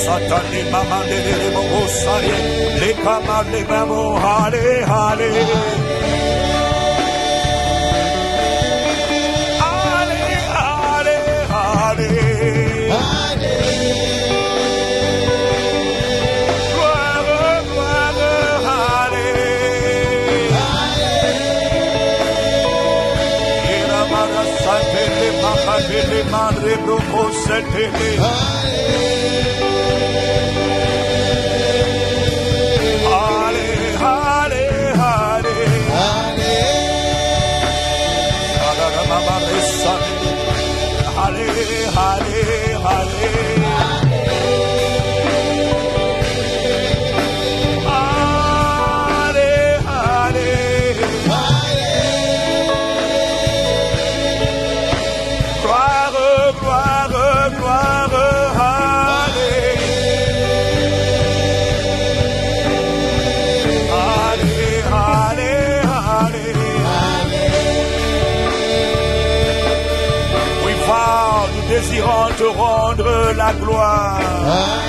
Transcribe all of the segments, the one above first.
Satani mama de mosaye le kama le mamo hale hale hale hale hale gloire gloire hale ira mara satele mahale mare broko setele désirons te rendre la gloire.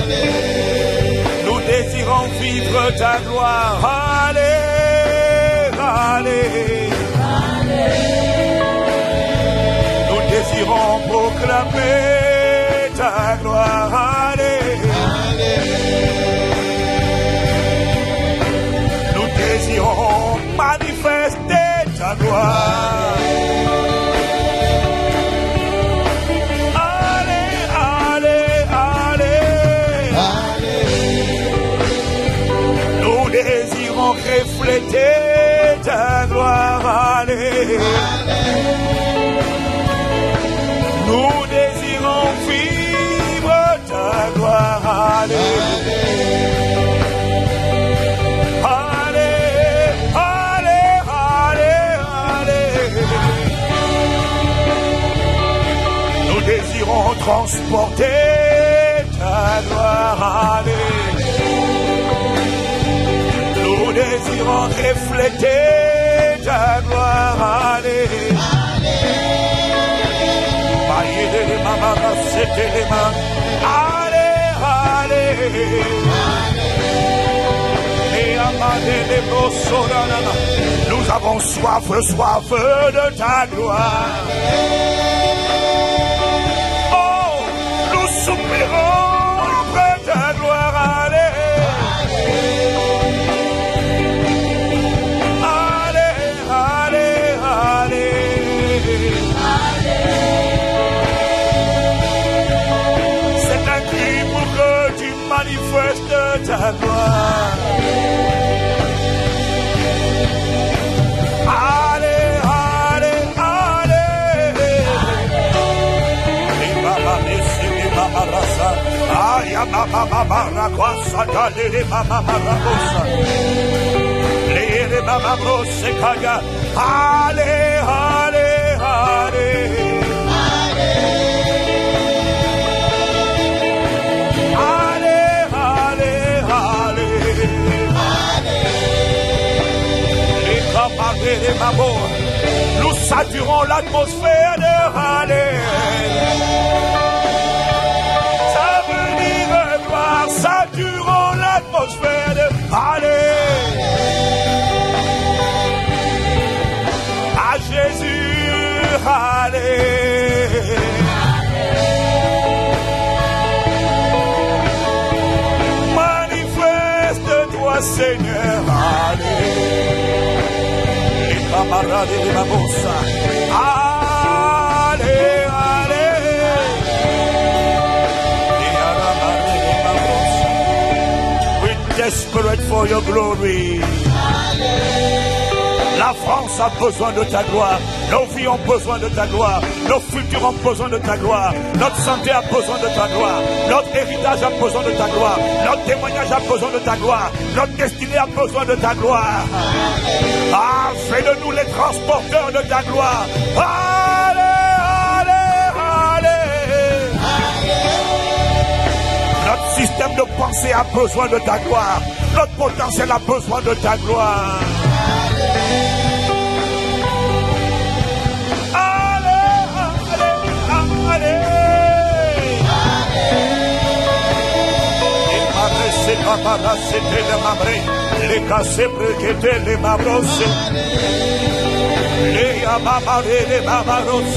Allez. Nous désirons vivre ta gloire. Allez, allez. Allez. Nous désirons proclamer ta gloire. Allez. Allez. Nous désirons manifester ta gloire. Refléter ta gloire, allez. Nous désirons vivre ta gloire, allez. Allez, allez, allez, allez. Nous désirons transporter ta gloire, allez. Nous désirons refléter ta gloire, allez. Allez, allez. Nous avons soif de ta gloire. Oh, nous soupirons après ta gloire, allez. Manifeste ta gloire. Allez, allez, allez. Allez, allez, allez. Nous saturons l'atmosphère de Allez. Ça veut dire gloire, saturons l'atmosphère de Allez. À Jésus, Allez. Manifeste-toi, Seigneur, Allez. Camarade de la bossa. Allez, allez. We're desperate for your glory. La France a besoin de ta gloire. Nos vies ont besoin de ta gloire. Nos futurs ont besoin de ta gloire. Notre santé a besoin de ta gloire. Notre héritage a besoin de ta gloire. Notre témoignage a besoin de ta gloire. Notre destinée a besoin de ta gloire. Ah, fais de nous les transporteurs de ta gloire. Allez, allez, allez. Notre système de pensée a besoin de ta gloire. Notre potentiel a besoin de ta gloire. Les cassés préquêtés, les mabros, les yamamarés, les mamaros,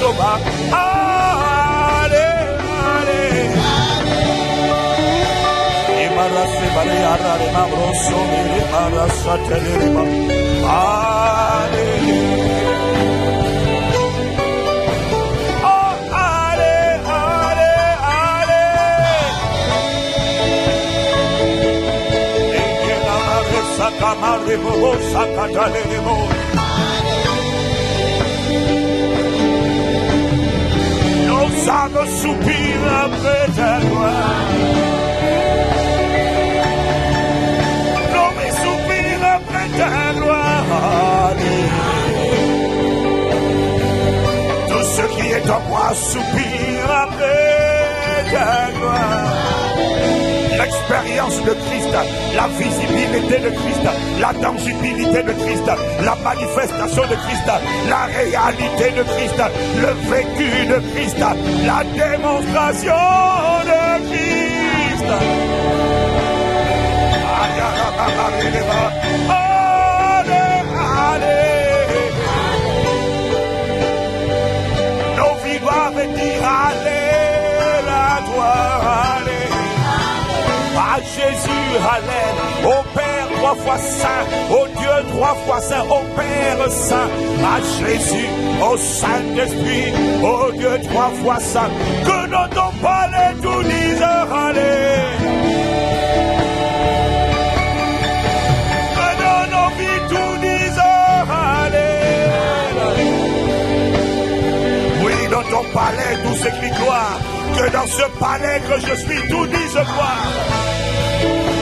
allez, allez. Les marassés, les arras, les mabros, les marassés, les mabros, allez. Nos âmes soupirent après ta gloire. Nos vies soupirent après ta gloire. Tout ce qui est en moi soupire après ta gloire. L'expérience de Christ, la visibilité de Christ, la tangibilité de Christ, la manifestation de Christ, la réalité de Christ, le vécu de Christ, la démonstration de Christ. Allez, nos vies doivent dire allez, la gloire, allez. À Jésus, allez, au Père 3 fois saint, au Dieu 3 fois saint, au Père saint, à Jésus, au Saint-Esprit, au Dieu 3 fois saint, que notre palais tout dise allez. Que dans nos vies tout dise allez. Oui, dans ton palais tout s'écrit gloire. Que dans ce palais que je suis, tout dise gloire.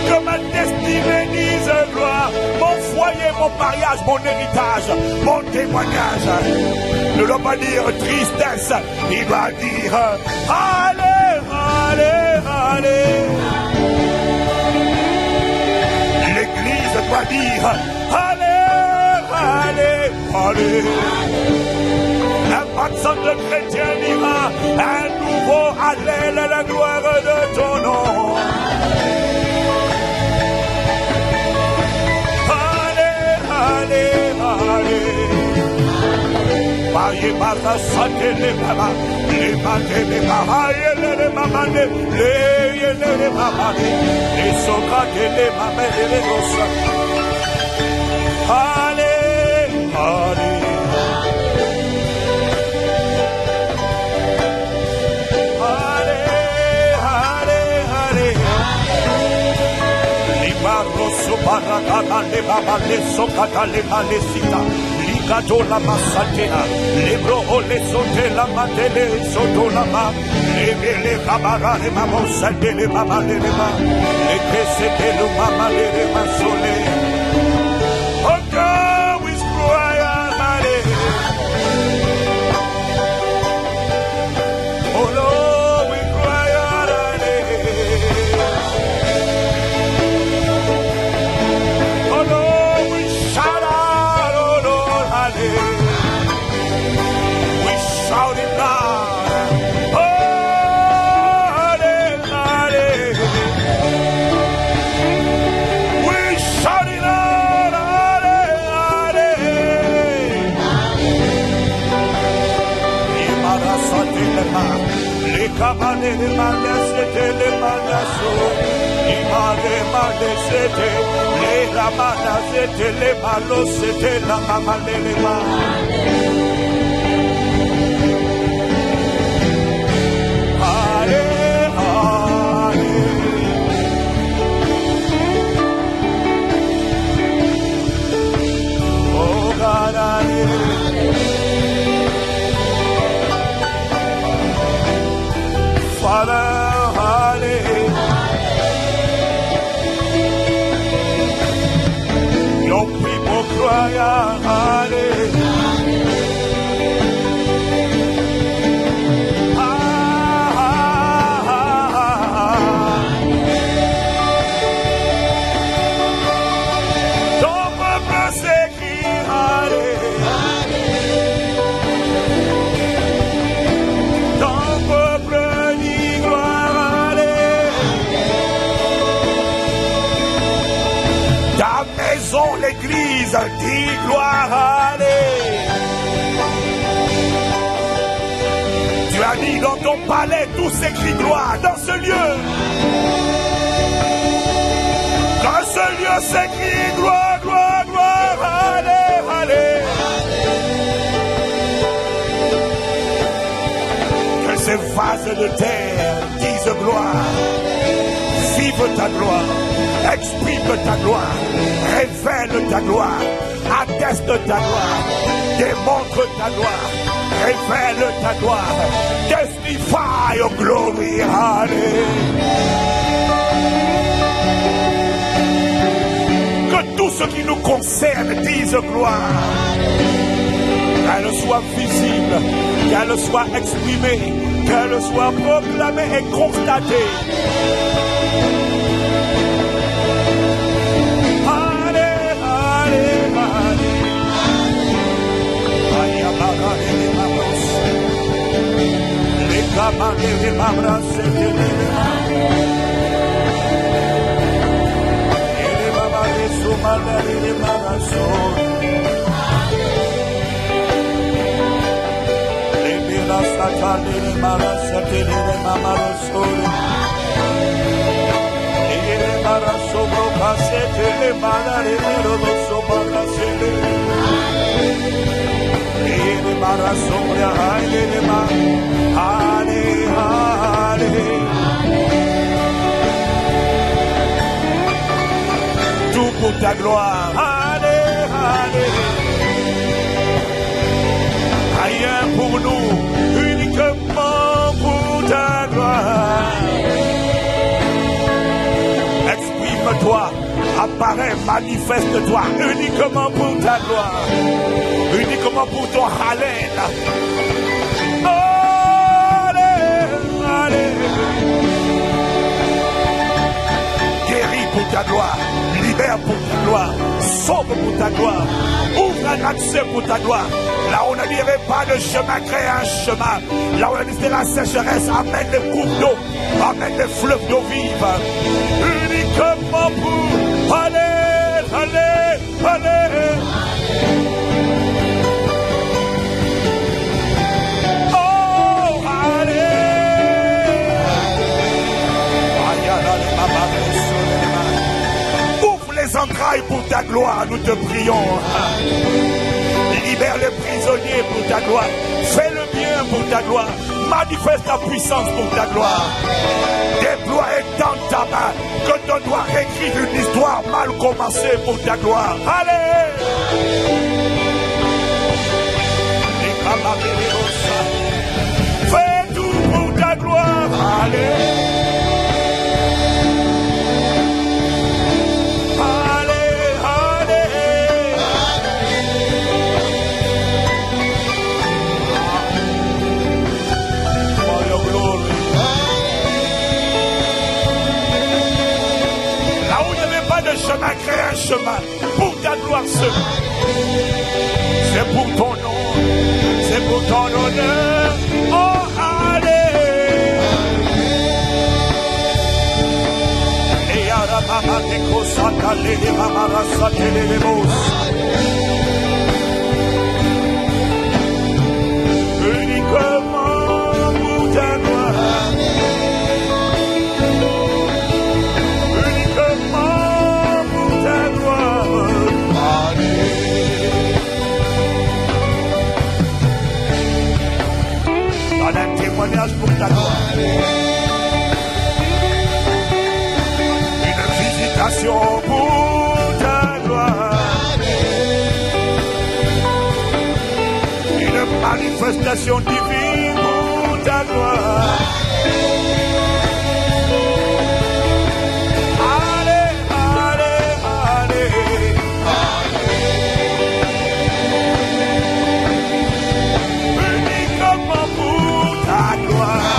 Que ma destinée dise gloire. Mon foyer, mon mariage, mon héritage, mon témoignage ne doit pas dire tristesse. Il doit dire allez, allez, allez. L'église doit dire allez, allez, allez. Un passant de chrétien dira un nouveau allèle à la gloire de ton nom. Allez, allez, allez. Maïe mara sate les mama, les mate les mama, les mama, les mama, les socrate les mama, les rosa. Allez, allez. Parakana le baba le sokata le malesita likato la masatea lebro ole sote la matele soto la ma le kabara le mamosa de le mama le ma le kesete le mama le masole. Oh God, we cry out. Oh Lord, we cry out. We shout it now. Oh, allez. We shout it out. Allez. Les cabanets, les malais, c'était les malassos. Les ramanas, c'était les malos, c'était la maman, les mains. Allez, allez. Oh God, allez. Father, allez. Your people cry out, allez. ton Église. Dis gloire, allez. Tu as dit dans ton palais, tout s'écrit gloire dans ce lieu. Dans ce lieu s'écrit gloire, gloire, gloire, allez, allez. Que ces vases de terre disent gloire. Vive ta gloire, exprime ta gloire, révèle ta gloire, atteste ta gloire, démontre ta gloire, révèle ta gloire, testify your glory, allez. Que tout ce qui nous concerne dise gloire, qu'elle soit visible, qu'elle soit exprimée, qu'elle soit proclamée et constatée. Tout pour ta gloire, allez, allez. Rien pour nous, uniquement pour ta gloire. Exprime-toi, apparaît, manifeste-toi, uniquement pour ta gloire, uniquement pour ton hallel. Allez, allez. Guéris pour ta gloire, libère pour ta gloire, sauve pour ta gloire, ouvre un accès pour ta gloire. Là où on ne dirait pas de chemin, crée un chemin. Là où on dit la sécheresse, amène les cours d'eau, amène les fleuves d'eau vive. Uniquement pour aller, aller, aller. Oh, allez. Ouvre les entrailles pour ta gloire, nous te prions. Libère les prisonniers pour ta gloire. Fais le bien pour ta gloire. Manifeste ta puissance pour ta gloire. Déploie et tends ta main. Que ton doigt réécrive une histoire mal commencée pour ta gloire. Allez! Fais tout pour ta gloire. Allez! Chemin, crée un chemin pour ta gloire seule. C'est pour ton nom, c'est pour ton honneur. Oh, allez. Et à la mama de Kosaka, les mamarasa, les mos. Uniquement pour ta gloire. Un témoignage pour ta gloire. Une visitation pour ta gloire. Une manifestation divine pour ta gloire. Allez, allez, allez. Uniquement pour ta gloire.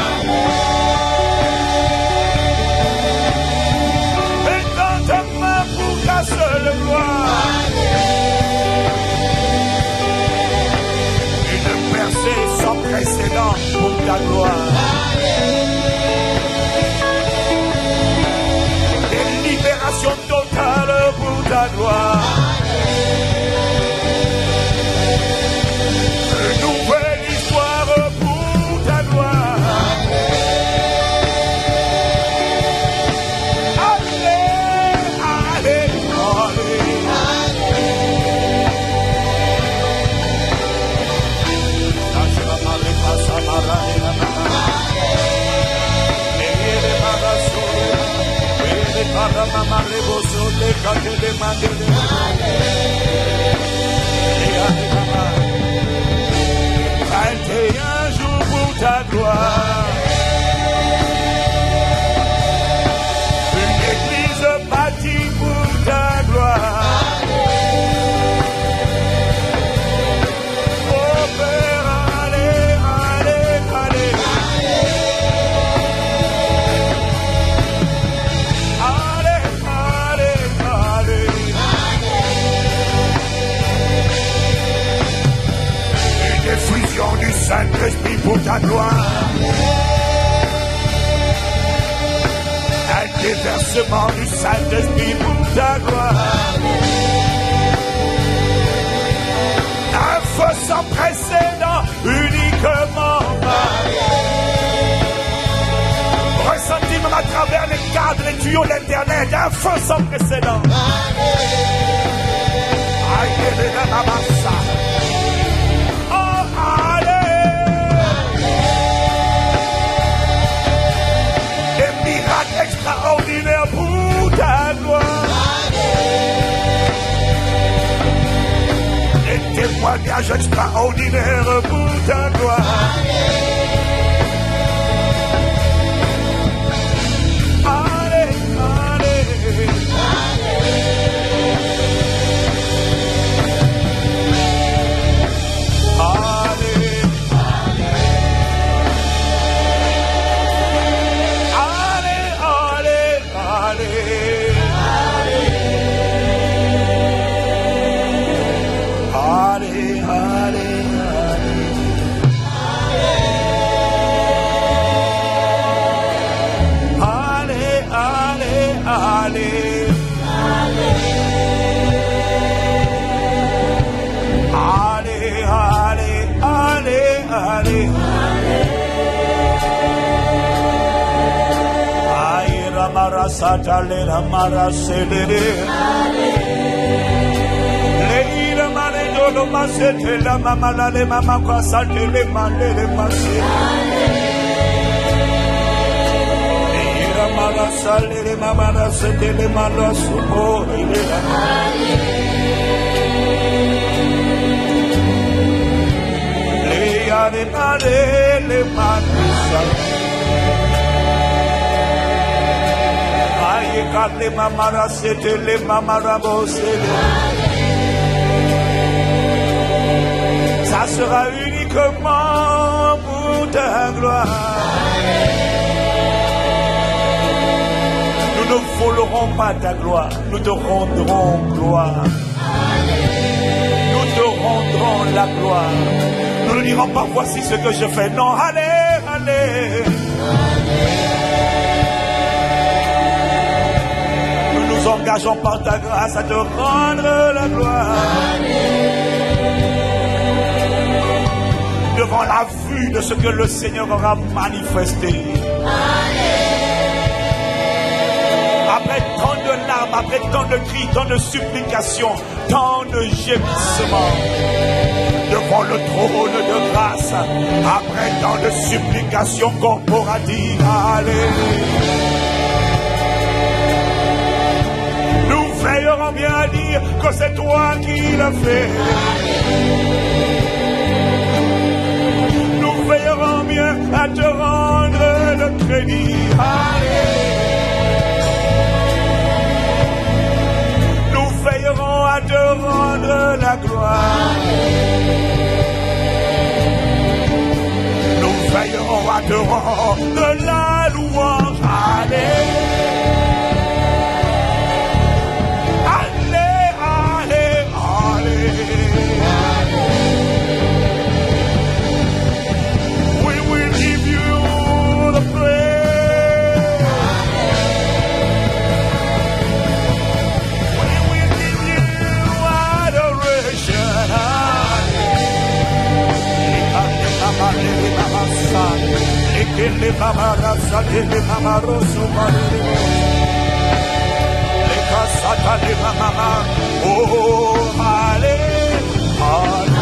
Et dans ta main pour ta seule gloire. Une percée sans précédent pour ta gloire. Une libération totale pour ta gloire. 21 jours pour ta gloire. Une église bâtie pour ta gloire. Oh Père, allez, allez, allez. Allez, allez, allez. Une effusion du Saint-Esprit pour ta gloire. Un déversement du Saint-Esprit pour ta gloire. Un feu sans précédent, uniquement ressenti même à travers les cadres, les tuyaux d'Internet. Un feu sans précédent. Extraordinaire pour ta gloire. Des témoignages extraordinaires pour ta gloire. Allez, allez, Satale la maraselere leira maredo lo masete la mama la le mama kwa satele mandele mase leira marasalere mama la setele mala supo leira leia de mare le masa les mamara c'était les mamara bossele. Ça sera uniquement pour ta gloire. Nous ne volerons pas ta gloire, nous te rendrons gloire. Nous te rendrons la gloire. Nous ne dirons pas voici ce que je fais. Non, allez, allez. Nous engageons par ta grâce à te rendre la gloire. Devant la vue de ce que le Seigneur aura manifesté. Après tant de larmes, après tant de cris, tant de supplications, tant de gémissements. Devant le trône de grâce, après tant de supplications corporatives. Alléluia. Veillerons bien à dire que c'est toi qui l'as fait. Nous veillerons bien à te rendre le crédit. Nous veillerons à te rendre la gloire. Nous veillerons à te rendre la louange. Alléluia. Le mama rasa le mama rosu le casata le mama oh ale ale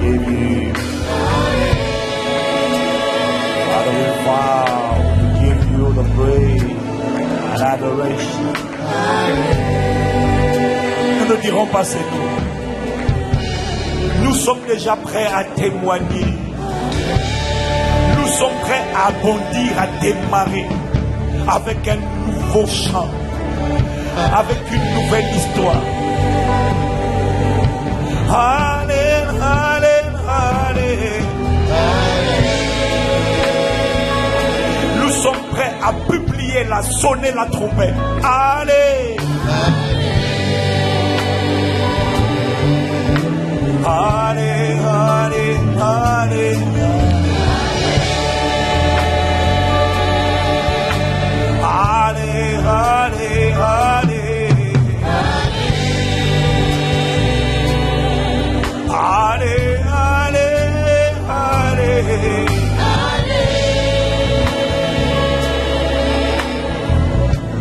give you. Father, we vow to give you the praise and adoration. Nous ne dirons pas c'est nous. Nous sommes déjà prêts à témoigner. Nous sommes prêts à bondir, à démarrer avec un nouveau chant, avec une nouvelle histoire. Allez, allez, allez. Nous sommes prêts à publier, à sonner la trompette. Allez. Allez, allez, allez. Allez, allez, allez. Allez, allez, allez.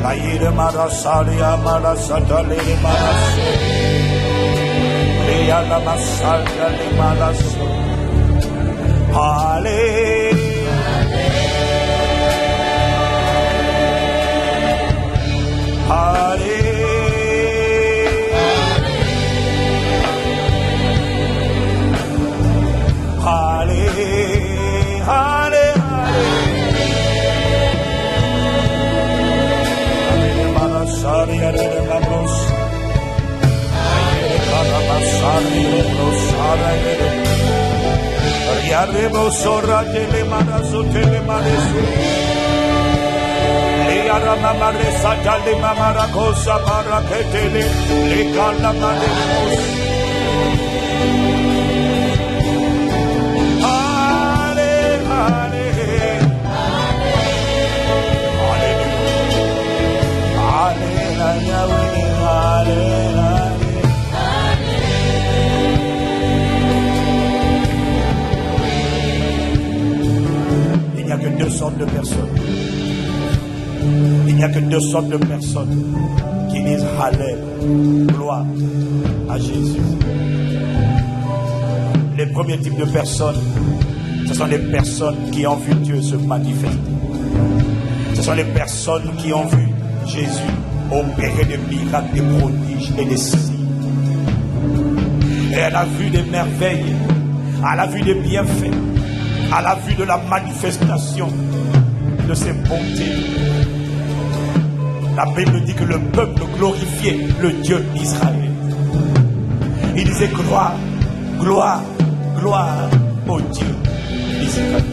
La yere marasali amarasatale maraso. Le ala masalya le maraso. Allez. Allez. Allez, allez, Il n'y a que deux sortes de personnes. Il n'y a que deux sortes de personnes qui disent Hallel, gloire à Jésus. Les premiers types de personnes, ce sont les personnes qui ont vu Dieu se manifester. Ce sont les personnes qui ont vu Jésus opérer des miracles, des prodiges et des signes. Et elle a vu des merveilles, elle a vu des bienfaits, elle a vu de la manifestation de ses bontés. La Bible dit que le peuple glorifiait le Dieu d'Israël. Il disait gloire, gloire, gloire au Dieu d'Israël.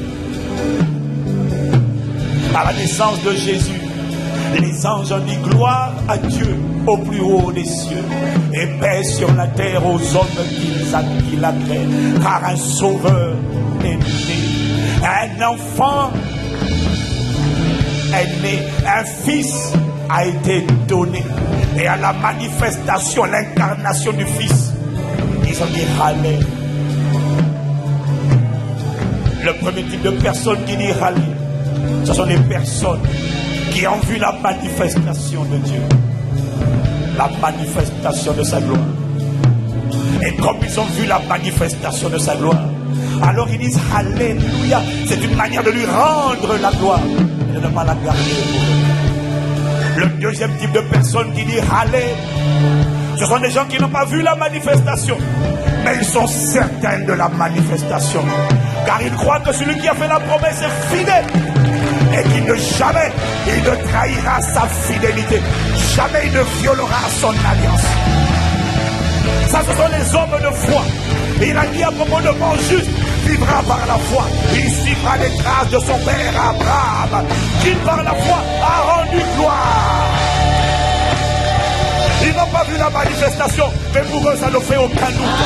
À la naissance de Jésus, les anges ont dit gloire à Dieu au plus haut des cieux et paix sur la terre aux hommes qu'il a créés. Car un sauveur est né, un enfant est né, un fils a été donné. Et à la manifestation, l'incarnation du fils, ils ont dit Hallel. Le premier type de personnes qui dit Hallel, ce sont les personnes qui ont vu la manifestation de Dieu, la manifestation de sa gloire. Et comme ils ont vu la manifestation de sa gloire, alors ils disent Alléluia. C'est une manière de lui rendre la gloire et de ne pas la garder pour eux. Le deuxième type de personne qui dit Alléluia, ce sont des gens qui n'ont pas vu la manifestation, mais ils sont certains de la manifestation, car ils croient que celui qui a fait la promesse est fidèle et qu'il ne jamais il ne trahira sa fidélité, jamais il ne violera son alliance. Ça, ce sont les hommes de foi. Et il a dit à propos de mon juste, vivra par la foi. Il suivra les traces de son père Abraham, qui par la foi a rendu gloire. Ils n'ont pas vu la manifestation, mais pour eux, ça ne fait aucun doute.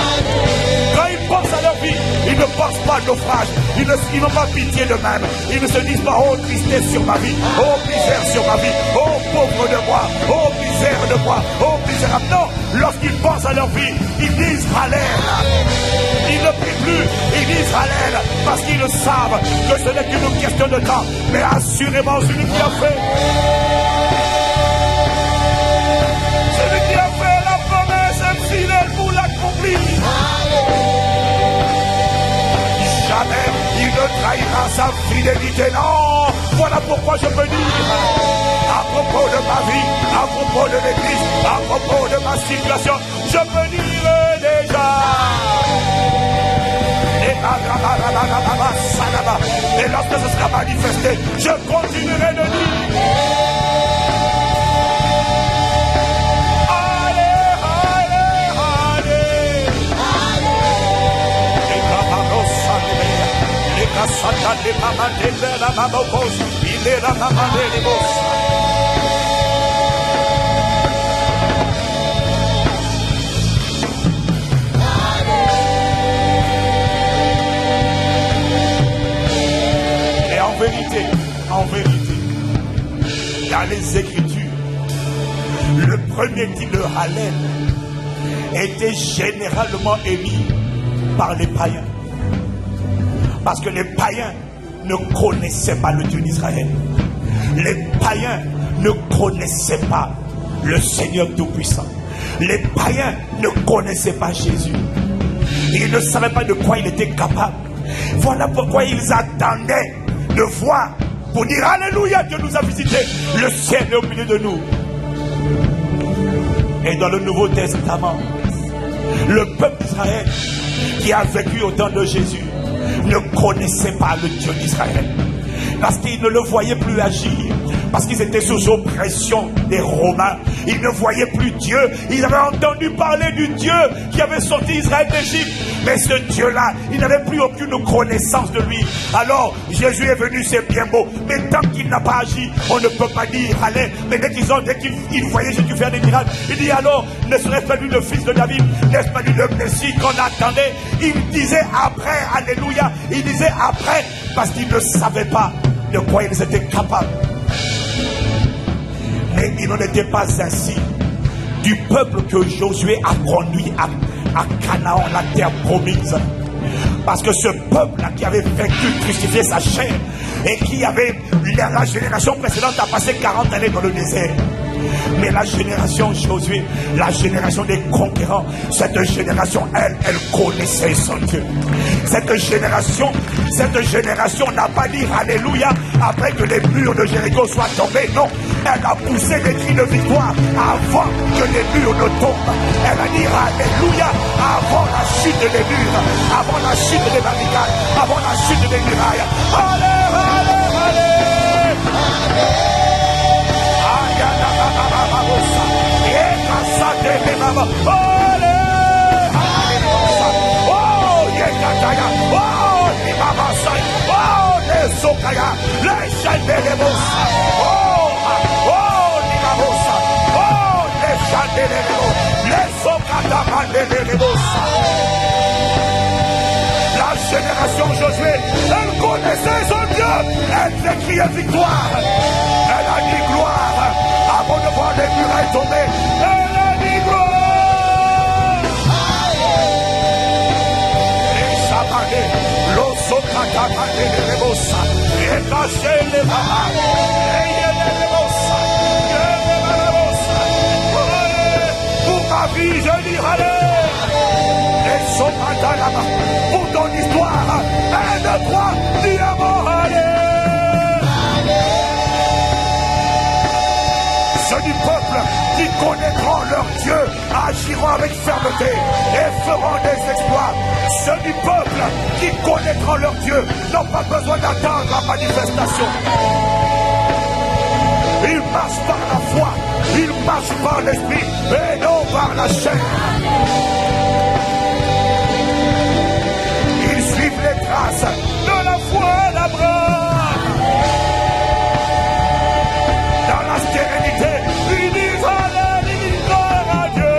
Quand ils pensent à leur vie, ils ne pensent pas à naufrage. Ils n'ont pas pitié d'eux-mêmes. Ils ne se disent pas, oh tristesse sur ma vie, oh misère sur ma vie, oh pauvre de moi, oh misère de moi, oh misérable. Non, lorsqu'ils pensent à leur vie, ils disent Hallel. Ils ne prient plus, ils disent Hallel, parce qu'ils le savent que ce n'est qu'une question de temps. Mais assurément, celui qui a fait fidèle pour l'accomplir. trahira sa fidélité. Non, voilà pourquoi je peux dire, à propos de ma vie, à propos de l'église, à propos de ma situation, je peux dire déjà. Et lorsque ce sera manifesté, je continuerai de dire. Et en vérité, dans les Écritures, le premier type de Hallel était généralement émis par les païens. Parce que les païens ne connaissaient pas le Dieu d'Israël. Les païens ne connaissaient pas le Seigneur Tout-Puissant. Les païens ne connaissaient pas Jésus. Ils ne savaient pas de quoi il était capable. Voilà pourquoi ils attendaient de voir pour dire Alléluia, Dieu nous a visité. Le ciel est au milieu de nous. Et dans le Nouveau Testament, le peuple d'Israël qui a vécu au temps de Jésus ne connaissait pas le Dieu d'Israël. Parce qu'ils ne le voyaient plus agir. Parce qu'ils étaient sous oppression des Romains. Ils ne voyaient plus Dieu. Ils avaient entendu parler du Dieu qui avait sorti Israël d'Égypte. Mais ce Dieu-là, ils n'avaient plus aucune connaissance de lui. Alors, Jésus est venu, c'est bien beau. Mais tant qu'il n'a pas agi, on ne peut pas dire allez. Mais dès qu'ils voyaient Jésus faire des miracles, il dit alors, ne serait-ce pas lui le fils de David? N'est-ce pas lui le Messie qu'on attendait? Il disait après, alléluia. Il disait après, parce qu'il ne savait pas de quoi ils étaient capables. Mais il n'en était pas ainsi du peuple que Josué a conduit à Canaan, la terre promise. Parce que ce peuple-là qui avait vaincu, crucifié sa chair, et qui avait, la génération précédente a passé 40 années dans le désert. Mais la génération Josué, la génération des conquérants, cette génération, elle connaissait son Dieu. Cette génération n'a pas dit Alléluia après que les murs de Jéricho soient tombés. Non, elle a poussé des cris de victoire avant que les murs ne tombent. Elle a dit Alléluia avant la chute des murs, avant la chute des barricades, avant la chute des murailles. Allez, allez, allez. La génération Josué, elle connaissait son Dieu, elle s'écriait victoire, elle a dit gloire. Avant de voir les murailles tomber, elle a dit gloire. Et Sabane, l'Osokata les Rebosa, et caché les Baba, et les Rebosa, pour ma vie, je dis allez. Et Sokata là-bas, pour ton histoire, 1, 2, 3, dis à mon allez. Ceux du peuple qui connaîtront leur Dieu agiront avec fermeté et feront des exploits. Ceux du peuple qui connaîtront leur Dieu n'ont pas besoin d'attendre la manifestation. Ils marchent par la foi, ils marchent par l'esprit et non par la chair. Ils suivent les traces de la foi d'Abraham. Dans la stérilité, ils disent allez, gloire à Dieu.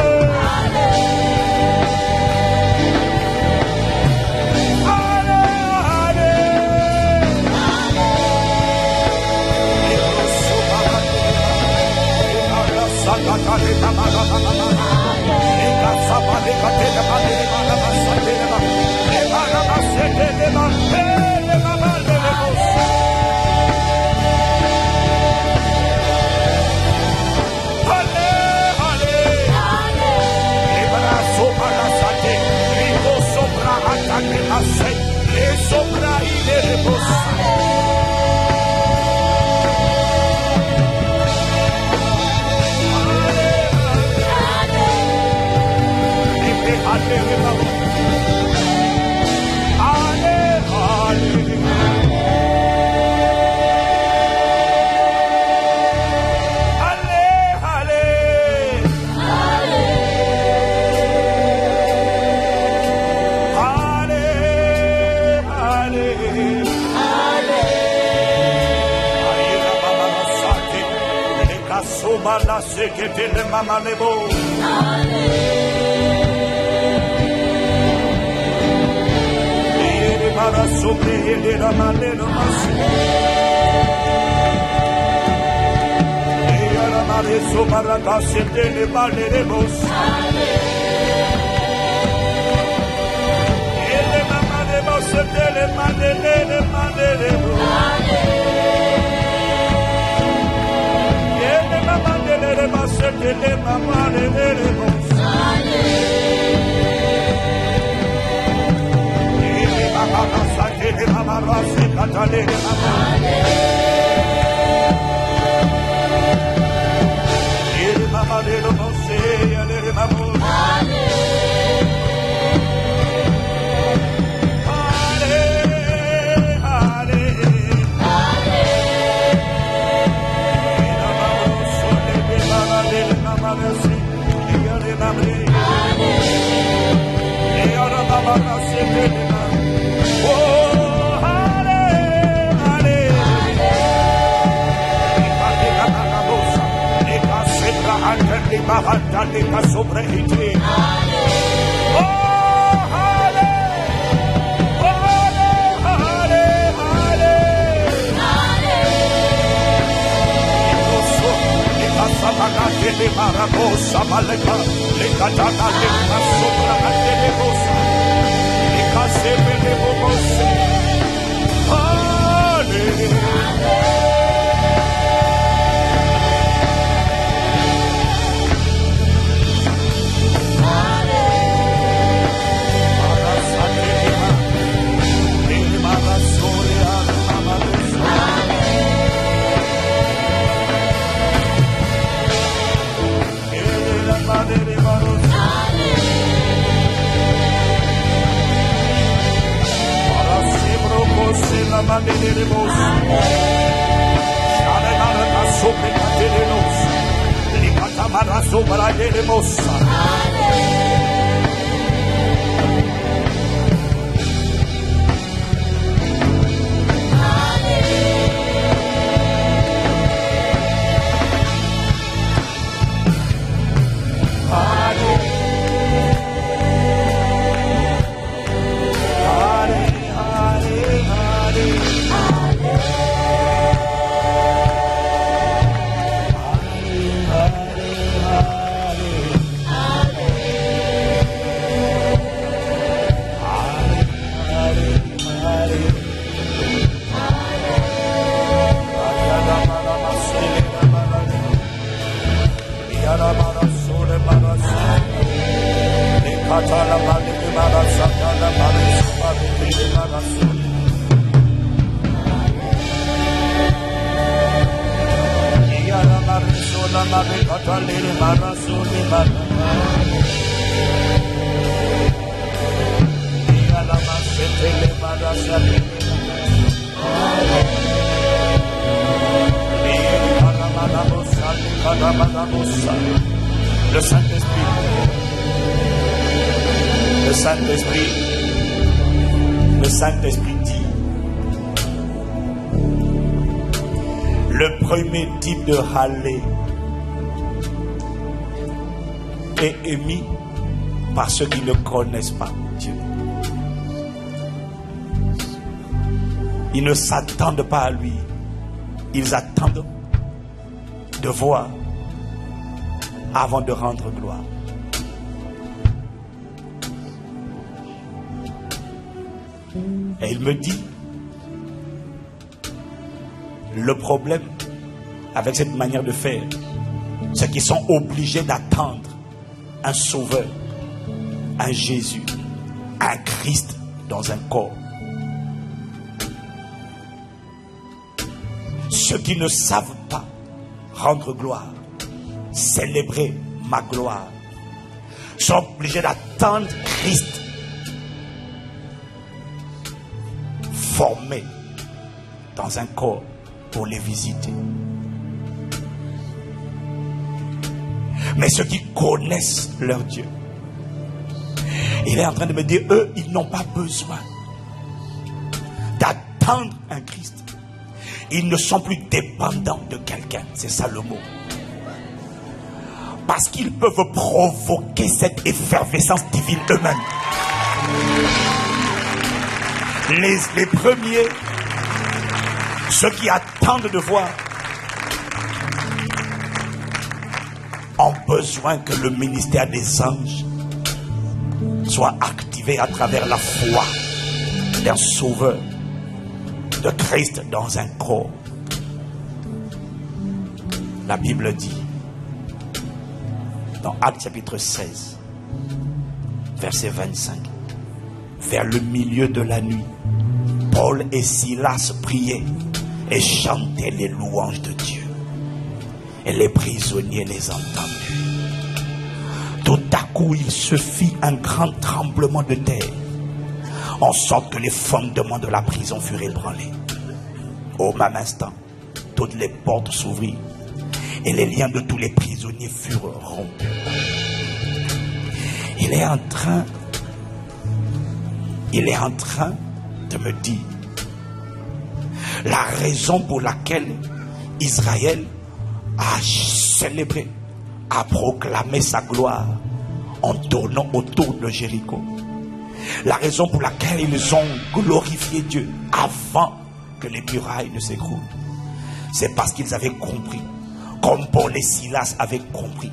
Somala sekete le mama lebo. Ele mara sobre ele la maneno masu. Ele la mare sobara kasete le maneno masu. Ele mama lebo sete le maneno masu. Le basete le mama le bosale. Ele mama basate le mama rase katale le mama. Ele mama le bose ele le mama. Sobre iti. Le marabosa maleka le katana le masopra le bosa le kasebe le bose. La mandele de bos, Shale Marata sobre Catelenos, Licatamara sobre de Mossa. Le Saint-Esprit dit, le premier type de râler est émis par ceux qui ne connaissent pas Dieu. Ils ne s'attendent pas à lui. Ils attendent de voir avant de rendre gloire. Et il me dit, le problème avec cette manière de faire, c'est qu'ils sont obligés d'attendre un sauveur, un Jésus, un Christ dans un corps. Ceux qui ne savent pas rendre gloire, célébrer ma gloire, sont obligés d'attendre Christ formé dans un corps pour les visiter. Mais ceux qui connaissent leur Dieu, il est en train de me dire, eux, ils n'ont pas besoin d'attendre un Christ. Ils ne sont plus dépendants de quelqu'un. C'est ça le mot. Parce qu'ils peuvent provoquer cette effervescence divine eux-mêmes. Les premiers, ceux qui attendent de voir, ont besoin que le ministère des anges soit activé à travers la foi d'un sauveur, de Christ dans un corps. La Bible dit, dans Actes chapitre 16, verset 25, vers le milieu de la nuit, Paul et Silas priaient et chantaient les louanges de Dieu. Et les prisonniers les entendirent. Tout à coup, il se fit un grand tremblement de terre, en sorte que les fondements de la prison furent ébranlés. Au même instant, toutes les portes s'ouvrirent et les liens de tous les prisonniers furent rompus. Il est en train de me dire la raison pour laquelle Israël a célébré, a proclamé sa gloire en tournant autour de Jéricho. La raison pour laquelle ils ont glorifié Dieu avant que les murailles ne s'écroulent, c'est parce qu'ils avaient compris, comme Paul et Silas avaient compris,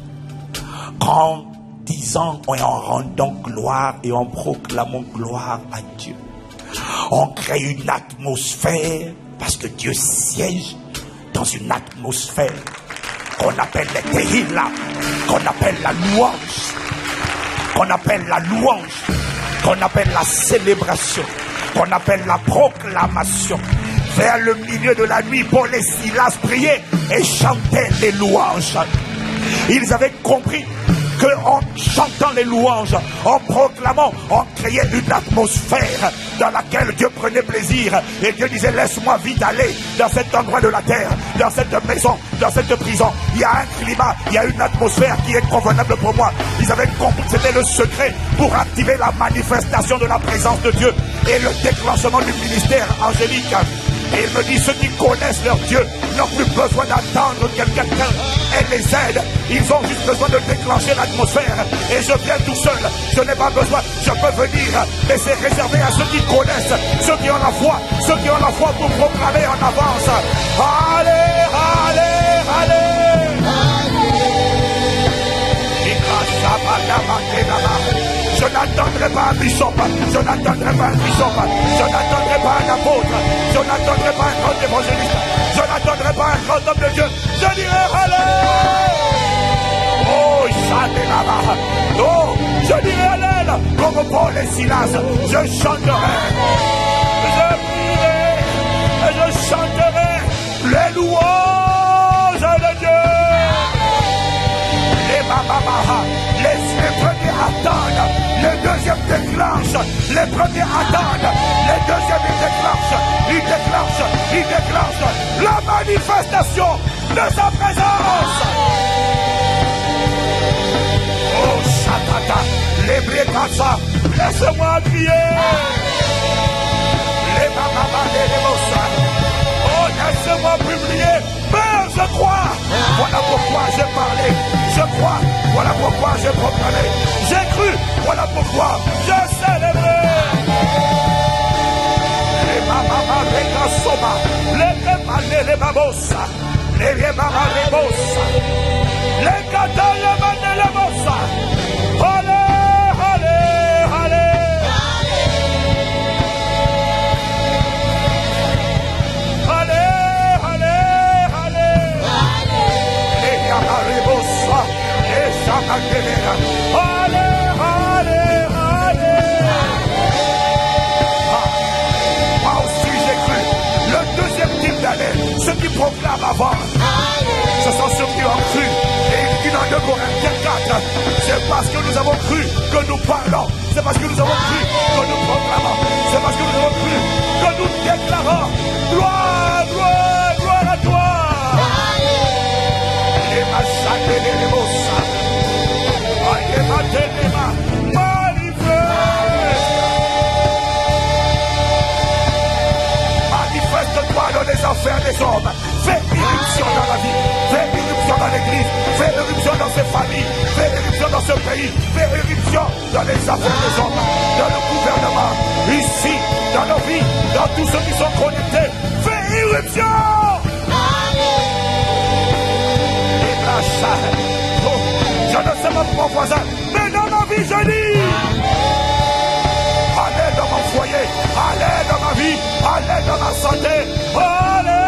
qu'en disant et en rendant gloire et en proclamant gloire à Dieu, on crée une atmosphère, parce que Dieu siège dans une atmosphère qu'on appelle les tehillah, qu'on appelle la louange, qu'on appelle la louange, qu'on appelle la célébration, qu'on appelle la proclamation. Vers le milieu de la nuit, Paul et Silas priaient et chantaient les louanges. Ils avaient compris qu'en chantant les louanges, en proclamant, on créait une atmosphère dans laquelle Dieu prenait plaisir. Et Dieu disait, laisse-moi vite aller dans cet endroit de la terre, dans cette maison, dans cette prison. Il y a un climat, il y a une atmosphère qui est convenable pour moi. Ils avaient compris que c'était le secret pour activer la manifestation de la présence de Dieu et le déclenchement du ministère angélique. Et il me dit, ceux qui connaissent leur Dieu n'ont plus besoin d'attendre que quelqu'un les aide. Ils ont juste besoin de déclencher l'atmosphère. Et je viens tout seul. Je n'ai pas besoin. Je peux venir. Mais c'est réservé à ceux qui connaissent, ceux qui ont la foi, ceux qui ont la foi pour proclamer en avance. Allez, allez, allez. Je n'attendrai pas un bishop, je n'attendrai pas un bishop, je n'attendrai pas un apôtre, je n'attendrai pas un grand évangéliste, je n'attendrai pas un grand homme de Dieu, je dirai allez. Oh, oh, je dirai allez, comme Paul et Silas, je chanterai, je prierai, et je chanterai les louanges de Dieu. Les premiers attendent, les deuxièmes déclenchent, les premiers attendent, les deuxièmes ils déclenchent la manifestation de sa présence. Oh Shatata, les brékassa, laisse-moi crier. Les bababa, les mossa. Oh, laisse-moi publier. Père, je crois. Voilà pourquoi j'ai parlé. Je crois. Voilà pourquoi j'ai proclamé. J'ai cru. Voilà pourquoi j'ai célébré. Les bababa, les gassoma. Les babane, les babossa. Les bababa, les bossa. Les gata, les bane, les bossa. Allez, allez, allez. Allez, allez, allez. Moi aussi j'ai cru. Le deuxième type d'année, ceux qui proclament avant, ce sont ceux qui ont cru. Et il dit dans 2 Corinthiens 4, c'est parce que nous avons cru que nous parlons. C'est parce que nous avons cru que nous proclamons. C'est parce que nous avons cru que nous déclarons. Gloire, gloire, gloire à toi. Et ma chatte et les mots. Manifeste-toi dans les enfers des hommes. Fais irruption dans la vie. Fais irruption dans l'église. Fais éruption dans ces familles. Fais éruption dans ce pays. Fais éruption dans les affaires des hommes, dans le gouvernement, ici, dans nos vies, dans tous ceux qui sont connectés. Fais éruption. Je ne sais pas pour mon voisin, mais dans ma vie, je dis. Allez dans mon foyer, allez dans ma vie, allez dans ma santé, allez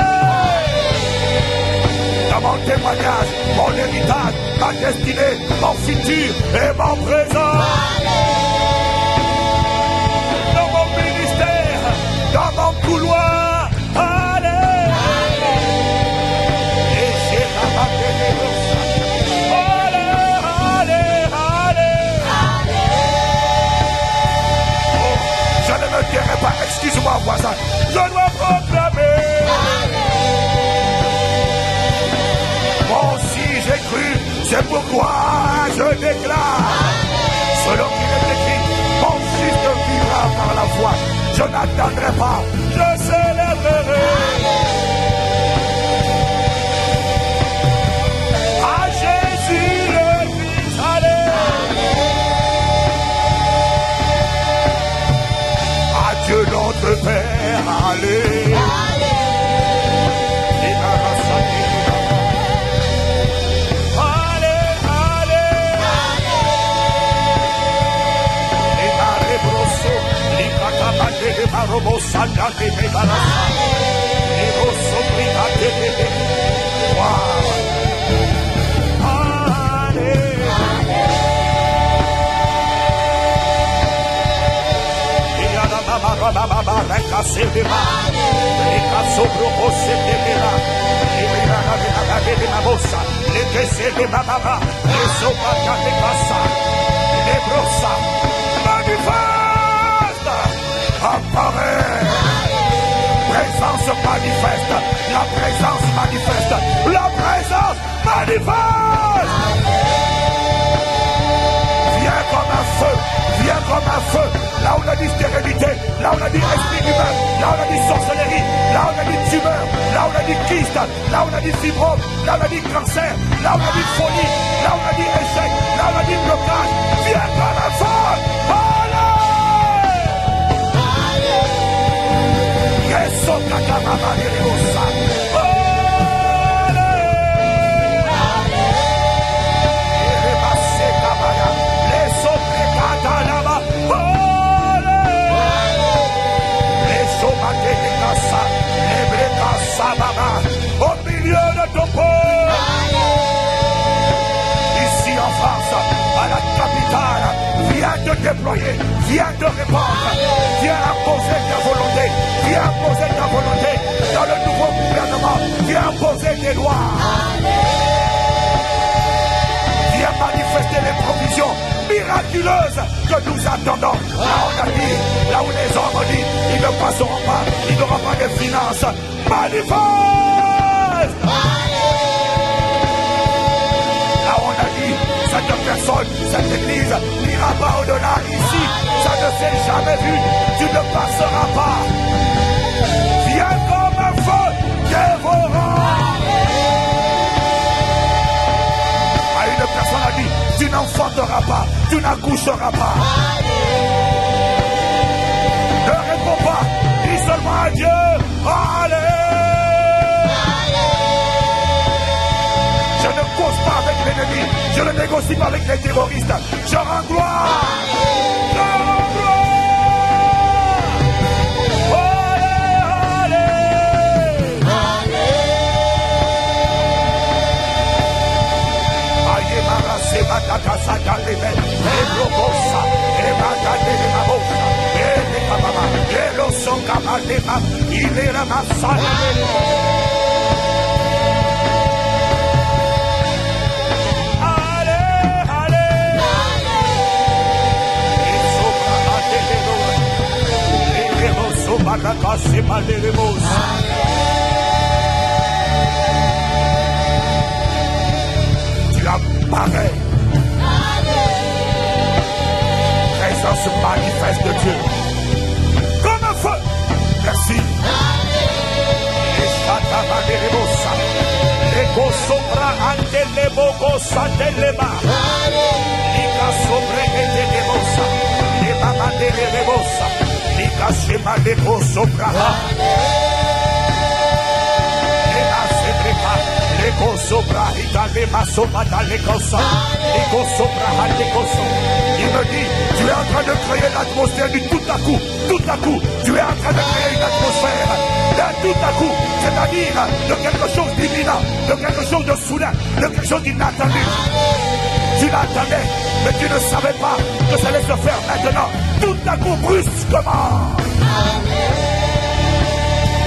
dans mon témoignage, mon héritage, ma destinée, mon futur et mon présent. Dans mon ministère, dans mon couloir, allez. Et j'ai la pas, excuse-moi voisin, je dois proclamer. Moi aussi j'ai cru, c'est pourquoi je déclare. Selon qu'il est écrit, mon fils vivra par la foi. Je n'attendrai pas, je célébrerai. À Jésus le Fils, allez. Dieu notre Père, allez. Allez, allez. Et allez, brosso, les catabades de Marobo, Sanda de Megarasa. Et brosso, brigade de présence manifeste, la présence manifeste, la présence manifeste. Viens comme un feu, viens comme un feu. Là où on a dit stérilité, là où on a dit esprit humain, là où on a dit sorcellerie, là où on a dit tumeur, là où on a dit kyste, là où on a dit fibrome, là où on a dit cancer, là où on a dit folie, là où on a dit échec, là où on a dit blocage. Viens comme un feu. Allez! Yeso kakamama lereosa. Au milieu de ton peuple, ici en France, à la capitale, viens te déployer, viens te répandre, viens imposer ta volonté, viens imposer ta volonté dans le nouveau gouvernement, viens imposer tes lois. Viens manifester les provisions miraculeuses que nous attendons. Là on a dit, là où les hommes ont dit, ils ne passeront pas, ils n'auront pas de finances. Manifeste! Là on a dit, cette personne, cette église n'ira pas au-delà. Ici, ça ne s'est jamais vu, tu ne passeras pas. Viens comme un feu dévorant. Une personne a dit, tu n'enfanteras pas, tu n'accoucheras pas. Ne réponds pas, dis seulement à Dieu, allez. Je ne cause pas avec l'ennemi, je ne négocie pas avec les terroristes, je rends gloire. Je rends gloire. Tu apparais. Présence manifeste de Dieu. Comme un feu. Merci. Les Leboko Satelema. Lika sobre et Lebosa. Lebaba de Lebosa. Lika Shema Lebo Sobraha. Leba Sebreka. Leko Sobra Hita Lema Sobata Lekosa. Leko Sobraha Lekosa. Il me dit, tu es en train de créer l'atmosphère du tout à coup. Tout à coup, tu es en train de créer une atmosphère d'un tout à coup, c'est-à-dire de quelque chose d'imminent, de quelque chose de soudain, de quelque chose d'inattendu. Tu l'attendais, mais tu ne savais pas que ça allait se faire maintenant, tout à coup, brusquement.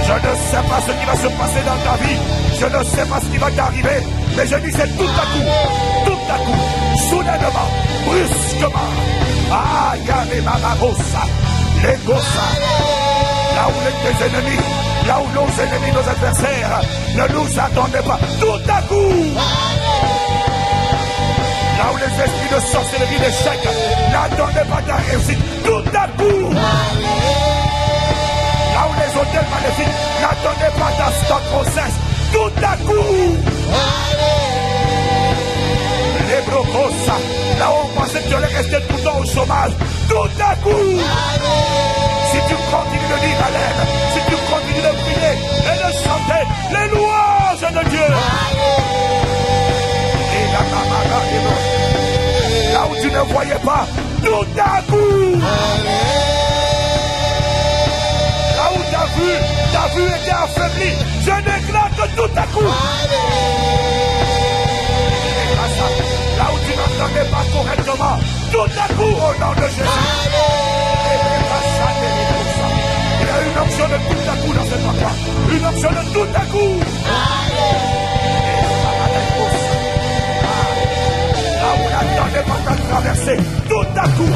Je ne sais pas ce qui va se passer dans ta vie, je ne sais pas ce qui va t'arriver, mais je dis c'est tout à coup, soudainement, brusquement. Ah, Yahvé Mamabosa, les Gossa, là où tes ennemis, là où nos ennemis, nos adversaires ne nous attendaient pas, tout à coup. Là où les esprits de sorcellerie, d'échec n'attendaient pas ta réussite, tout à coup. Là où les hôtels maléfiques n'attendaient pas ta grossesse, tout à coup. Les brocosa, là où on pensait que tu allais rester tout le temps au chômage, tout à coup. Si tu continues de dire Amen, si tu continues de prier et de chanter les louanges de Dieu. Et là où tu ne voyais pas, tout à coup. Là où ta vue était affaiblie, je déclare que tout à coup. Là où tu n'entendais pas correctement, tout à coup, au nom de Jésus. Il y a une option de tout à coup dans cet endroit. Une option de tout à coup. Là où on n'attendait pas ta traversée, tout à coup.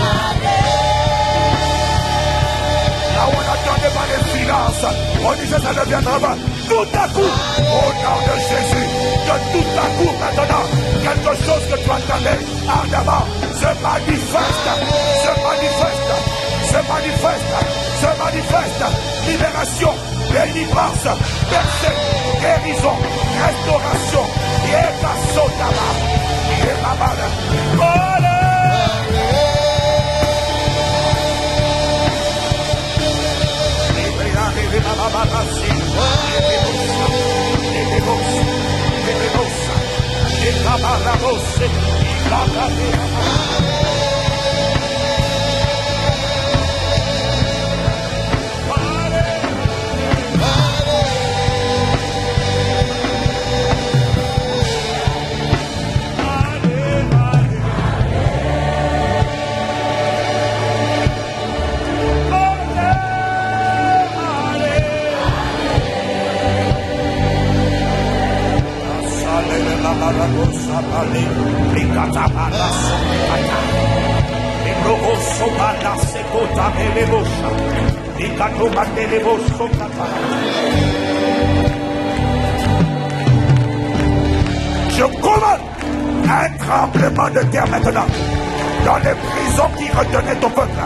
Là où on n'attendait pas les finances, on disait ça ne viendra pas. Tout à coup, au nom de Jésus, que tout à coup maintenant, quelque chose que tu attendais ardemment se manifeste, se manifeste, libération, délivrance, percée, guérison, restauration, yékasotama, yémamada, je commande un tremblement de terre maintenant dans les prisons qui retenaient ton peuple.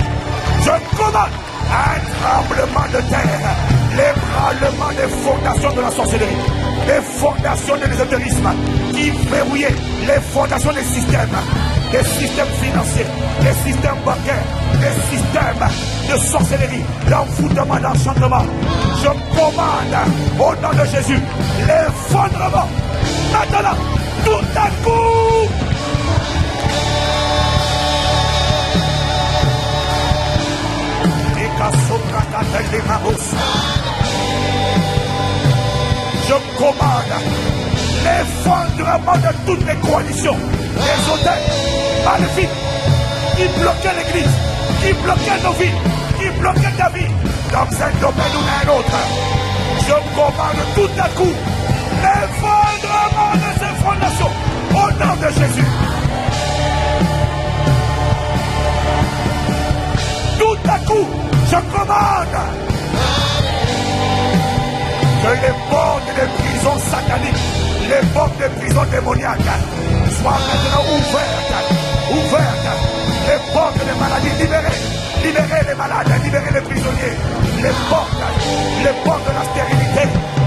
Je commande un tremblement de terre, l'ébranlement des fondations de la sorcellerie, les fondations de l'ésotérisme qui verrouillaient les fondations des systèmes financiers, des systèmes bancaires, des systèmes de sorcellerie, d'envoûtement, d'enchantement. Je commande au nom de Jésus l'effondrement maintenant, tout à coup. Je commande l'effondrement de toutes les coalitions, les hôtels maléfiques qui bloquaient l'église, qui bloquaient nos vies, qui bloquaient ta vie dans un domaine ou dans un autre. Je commande tout à coup l'effondrement de ces fondations au nom de Jésus. Tout à coup, je commande que les portes des prisons sataniques, les portes des prisons démoniaques soient maintenant ouvertes. Les portes des maladies libérées, libérez les malades, libérez les prisonniers, les portes de la stérilité.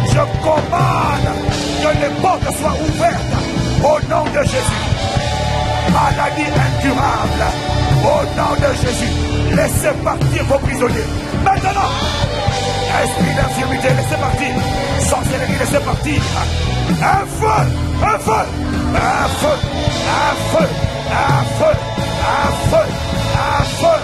Je commande que les portes soient ouvertes au nom de Laissez partir vos prisonniers. Maintenant, esprit d'infirmité, laissez partir. Sorcellerie, laissez partir. Un feu, un feu, un feu, un feu, un feu, un feu, un feu,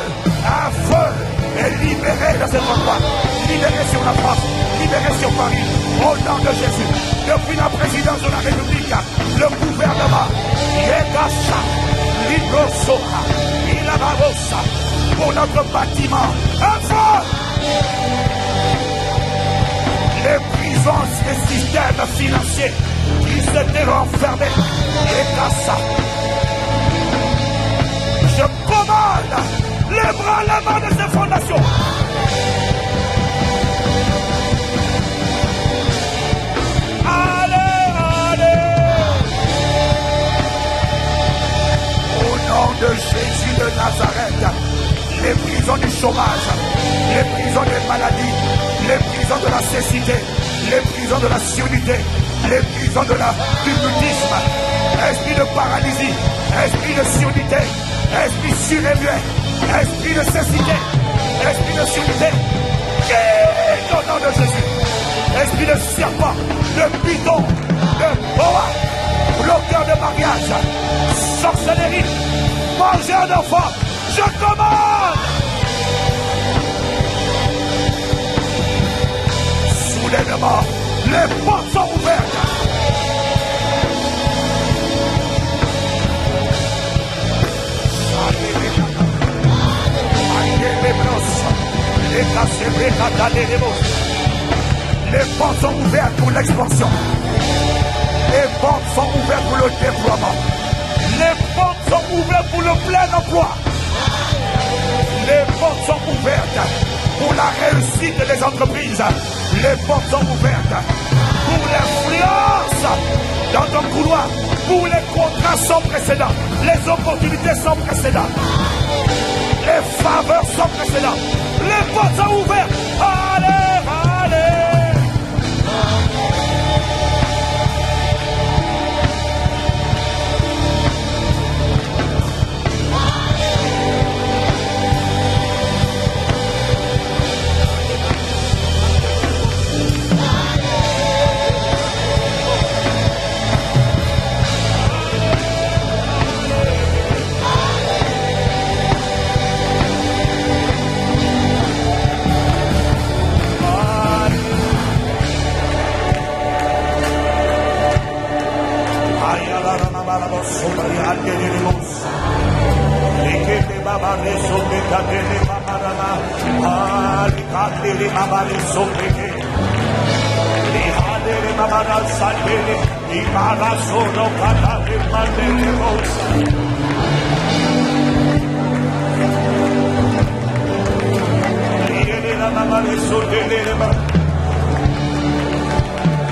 un feu. Et libérez dans cet endroit. Libérez sur la France. Libérez sur Paris. Au nom de Jésus. Depuis la présidence de la République, le gouvernement, Yekasha, Ligosoha, Ilabarosa, pour notre bâtiment. Un feu. Les prisons, les systèmes financiers qui s'étaient renfermés. Yekasha. Je commande les bras, la main de ces fondations. Allez, allez. Au nom de Jésus de Nazareth, les prisons du chômage, les prisons des maladies, les prisons de la cécité, les prisons de la surdité, les prisons du mutisme, esprit de paralysie, esprit de surdité, esprit surélevé, esprit de cécité, esprit de surdité, au nom de Jésus, esprit de serpent, de python, de boa, bloqueur de mariage, sorcellerie, mangeur d'enfants, je commande. Soudainement, les portes sont ouvertes. Les portes sont ouvertes pour l'expansion. Les portes sont ouvertes pour le déploiement. Les portes sont ouvertes pour le plein emploi. Les portes sont ouvertes pour la réussite des entreprises. Les portes sont ouvertes pour l'influence dans ton couloir. Pour les contrats sans précédent. Les opportunités sans précédent. Les faveurs sans précédent. Les portes sont ouvertes. Allez, allez.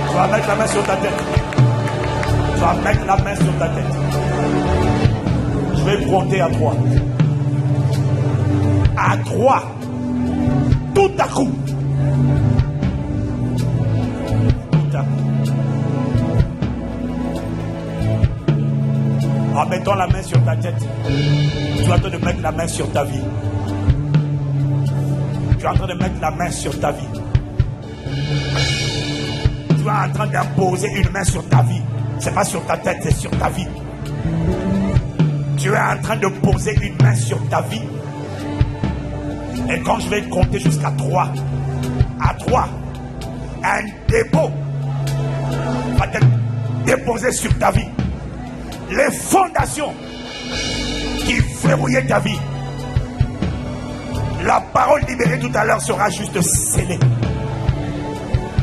Tu vas mettre la main sur ta tête. Tu vas mettre la main sur ta tête. Je vais compter à 3. À 3. Tout à coup. Tout à coup. En mettant la main sur ta tête, tu es en train de mettre la main sur ta vie. Tu es en train de mettre la main sur ta vie. Tu es en train d'imposer une main sur ta vie. C'est pas sur ta tête, c'est sur ta vie. Tu es en train de poser une main sur ta vie. Et quand je vais compter jusqu'à 3, à 3, un dépôt va être déposé sur ta vie. Les fondations qui verrouillaient ta vie. La parole libérée tout à l'heure sera juste scellée.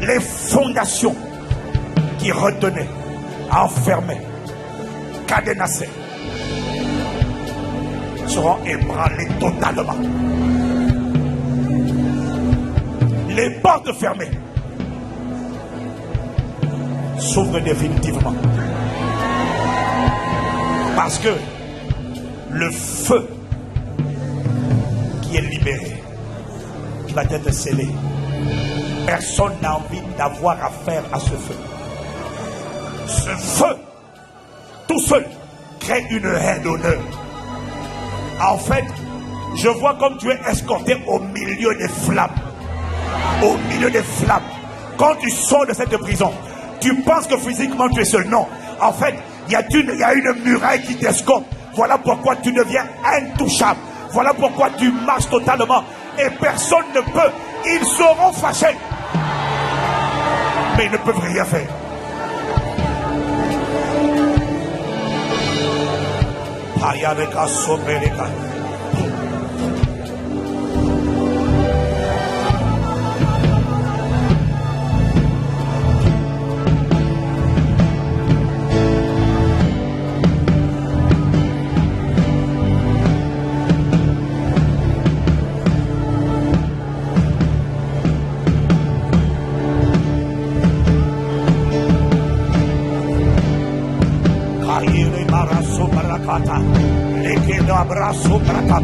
Les fondations qui retenaient, enfermaient, cadenassées seront ébranlées totalement. Les portes fermées s'ouvrent définitivement. Parce que le feu qui est libéré, qui va être scellé, personne n'a envie d'avoir affaire à ce feu. Ce feu, tout seul, crée une haine d'honneur. En fait, Je vois comme tu es escorté au milieu des flammes. Au milieu des flammes. Quand tu sors de cette prison, tu penses que physiquement tu es seul. Non. En fait, il y a une muraille qui t'escorte. Voilà pourquoi tu deviens intouchable. Voilà pourquoi tu marches totalement. Et personne ne peut. Ils seront fâchés. Mais ils ne peuvent rien faire.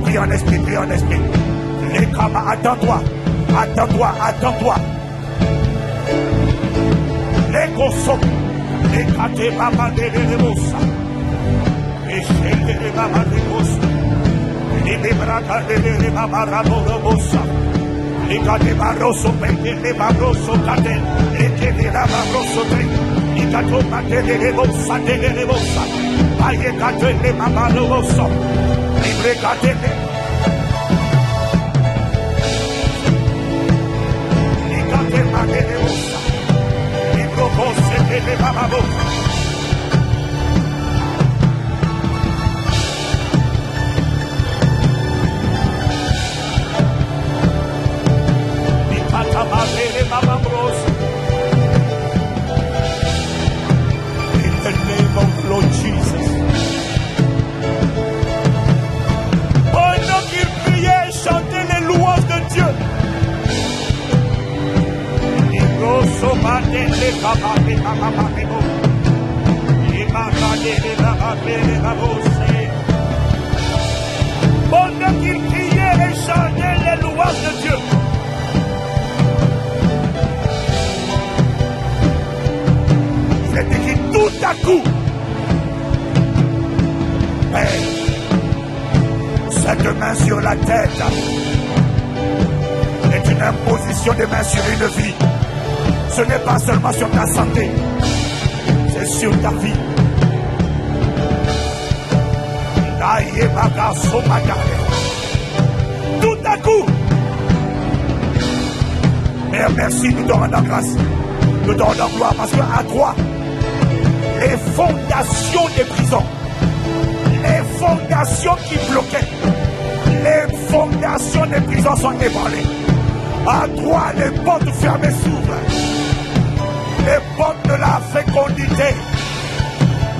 Prie en esprit, prie en esprit. Les Kama, attends-toi, attends-toi, attends-toi. Les Koso, les Kate Mama de Lemosa, les Chele de Mama de Mosa, les Lebraka de Mama Rabosa, les Kate Barroso, les Barroso Kate, les Kate Barroso, les Kato Mate de Lemosa, de Lemosa, Aye Kate de Mama Rosa. Recatete, Nicate Mageosa, Niprocose de Bababo, Nicata Mabele Bababros. In the name of Lord Jesus. Chantez les louanges de Dieu. Pendant qu'il criait et chantait les louanges de Dieu. Il est écrit tout à coup. Cette main sur la tête est une imposition de main sur une vie. Ce n'est pas seulement sur ta santé, c'est sur ta vie. Tout à coup, Père, merci, nous te rendons grâce, nous te rendons gloire, parce qu'à toi, les fondations des prisons, les fondations qui bloquaient, les fondations des prisons sont ébranlées. À toi, les portes fermées s'ouvrent. Les portes de la fécondité,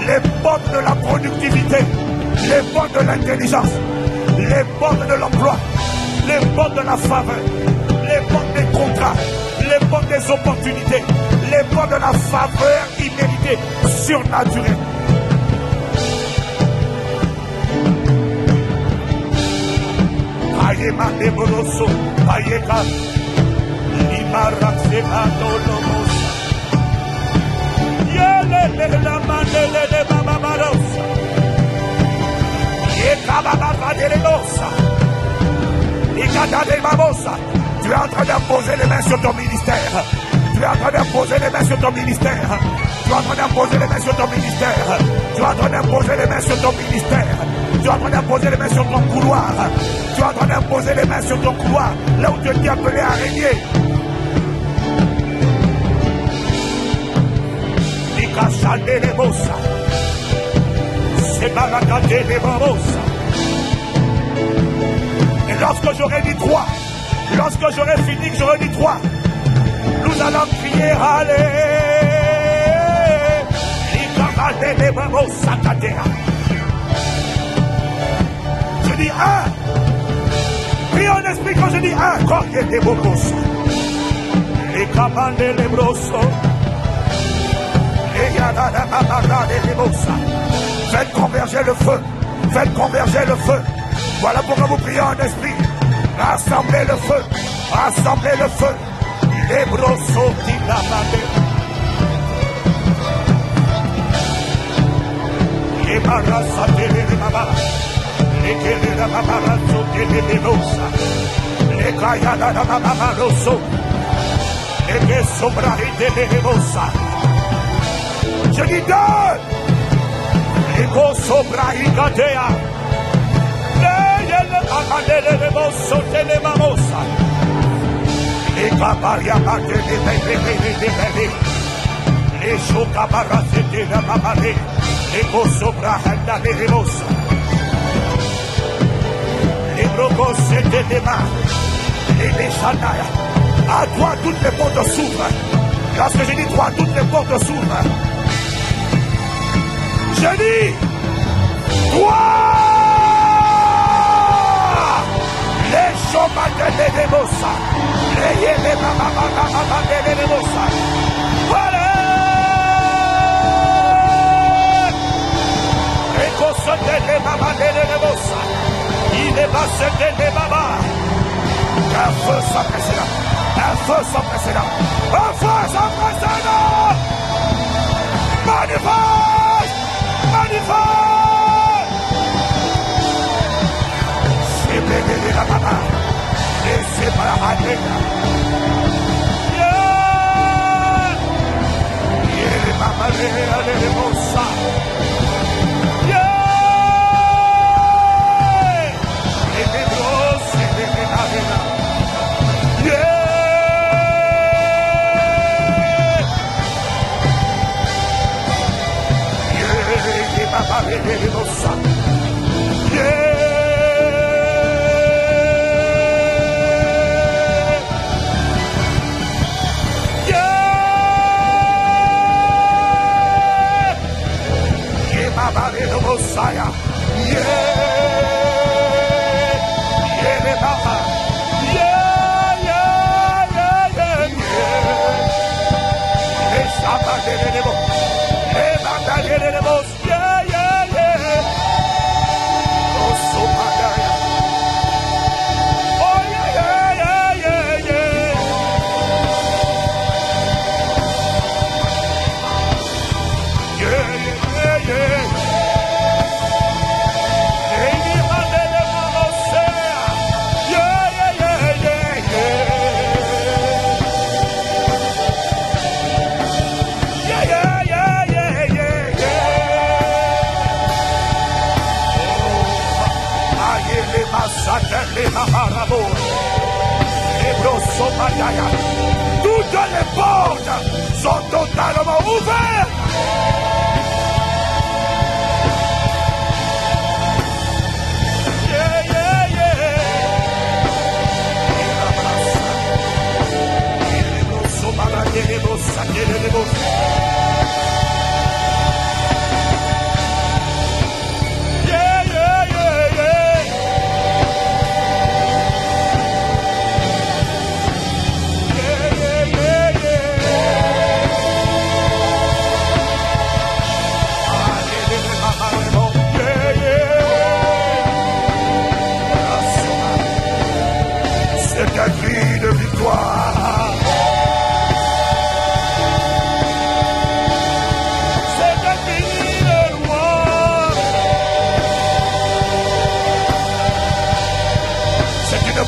les portes de la productivité, les portes de l'intelligence, les portes de l'emploi, les portes de la faveur, les portes des contrats, les portes des opportunités, les portes de la faveur imméritée, surnaturelle. Ayema de Boroso, Ayeka, Limaraxema Dolomos, Yele la Mandele de Babaros, Yeka Baba de Lemosa, Ikada de Babosa. Tu es en train d'imposer les mains sur ton ministère. Tu es en train d'imposer les mains sur ton ministère. Tu es en train d'imposer les mains sur ton ministère. Tu es en train d'imposer les mains sur ton ministère. Tu es en train d'imposer les mains sur ton couloir. Tu es en train d'imposer les mains sur ton couloir. Là où tu es appelé à régner. Nikachande de Bosa. Sebarakate de Bosa. Et lorsque j'aurai dit 3, lorsque j'aurai fini, que j'aurai dit 3, nous allons crier allez. Je dis 1. Prie en esprit quand je dis 1. Quand il y a des bocos. Les cabanes de lebroso. Les yadadababada de lebosa. Faites converger le feu. Faites converger le feu. Voilà pourquoi vous priez en esprit. Rassemblez le feu. Rassemblez le feu. Les brossos qui l'amènent. Les barras de baba. Je dis deux. Ego sobra igatea. Leyele amanele moso tele mamosa. Ega baria batele bebe. Le shoka barasete la mamale. Ego sobra handa le mosa. Les brocos c'était des mains. Les chanaya. À toi toutes les portes s'ouvrent. Lorsque j'ai dit toi toutes les portes s'ouvrent. Je dis toi. Les chômages de l'émosa. Les yéles de l'émosa. Voilà. Et qu'on se délève de l'émosa. Il est passé des babas. Un feu sans précédent. Un feu sans précédent. Un feu sans précédent. Manifeste. Manifeste. C'est bébé la baba. Laissez pas la rater. Yeah. Il est mamalé à l'émosa. Messiah. Toutes les portes sont totalement ouvertes.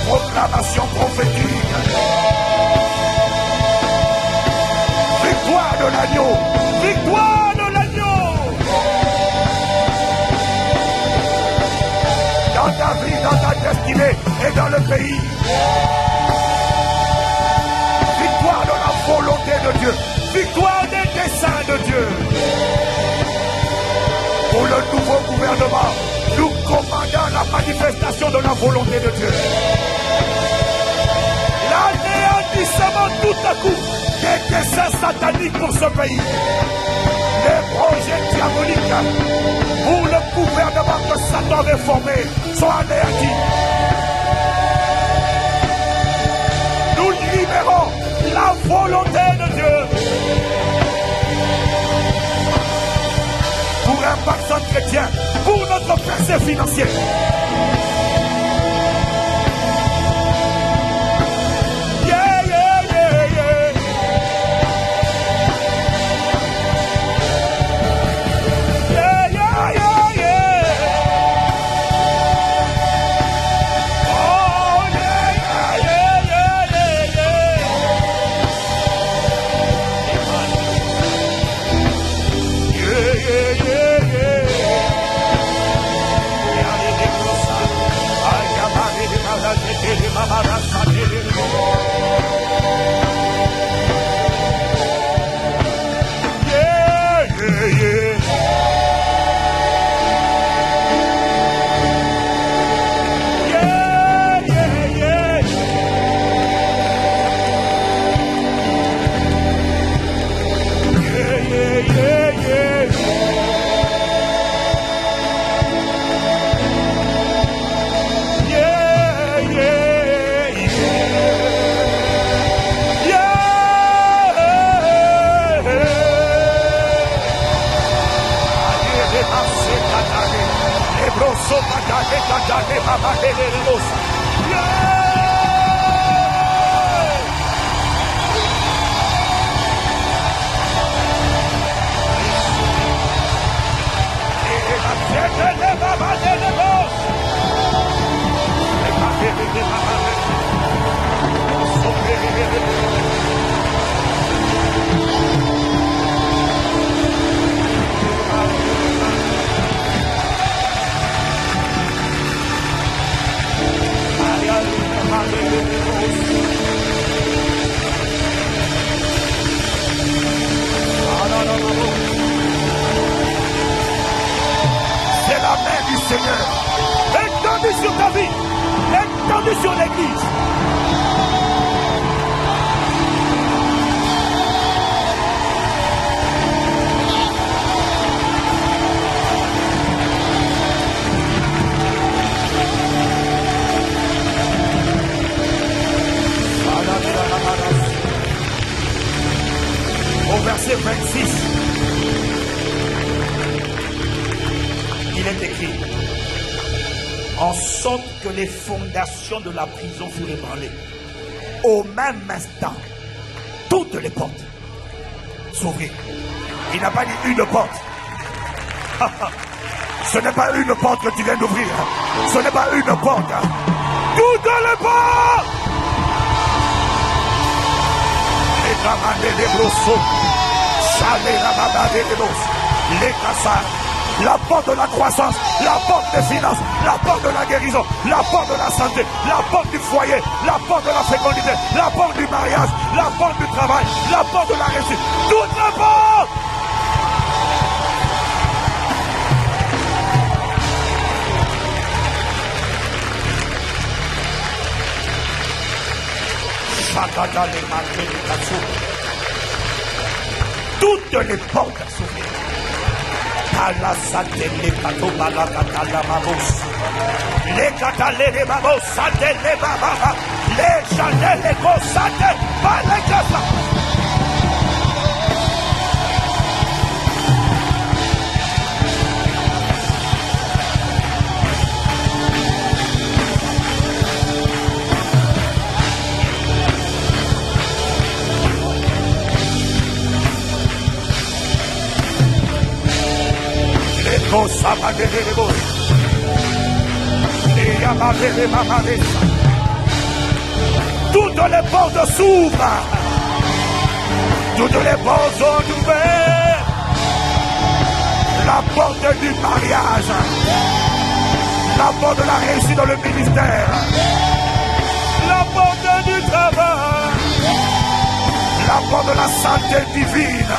Proclamation prophétique. Victoire de l'agneau. Victoire de l'agneau. Dans ta vie, dans ta destinée et dans le pays. Victoire de la volonté de Dieu. Victoire des desseins de Dieu. Pour le nouveau gouvernement, nous commandons la manifestation de la volonté de Dieu. L'anéantissement tout à coup des desseins sataniques pour ce pays. Les projets diaboliques pour le gouvernement que Satan avait formé sont anéantis. Nous libérons la volonté de Dieu. Pour un personne chrétien, pour notre percée financière. C'est la main du Seigneur étendue sur ta vie, étendue sur l'église. Au verset 26, il est écrit: en sorte que les fondations de la prison furent ébranlées. Au même instant, toutes les portes s'ouvrirent. Il n'a pas dit une porte. Ce n'est pas une porte que tu viens d'ouvrir. Ce n'est pas une porte. Toutes les portes. La porte de la croissance, la porte des finances, la porte de la guérison, la porte de la santé, la porte du foyer, la porte de la fécondité, la porte du mariage, la porte du travail, la porte de la réussite, toutes les portes. Toutes les portes s'ouvrent. Les catalés les babos, sate les babas, les chandelles les gossates, pas les gossates. Toutes les portes s'ouvrent. Toutes les portes sont ouvertes. La porte du mariage, la porte de la réussite dans le ministère, la porte du travail, la porte de la santé divine,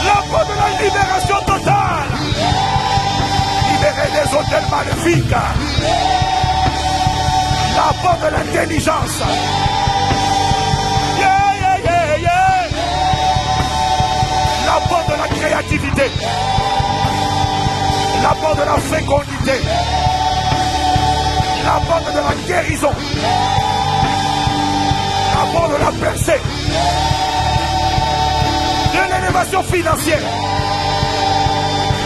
la porte de la libération totale. Libérer des hôtels maléfiques. La porte de l'intelligence. La porte de la créativité. La porte de la fécondité. La porte de la guérison. La porte de la percée. De l'élévation financière.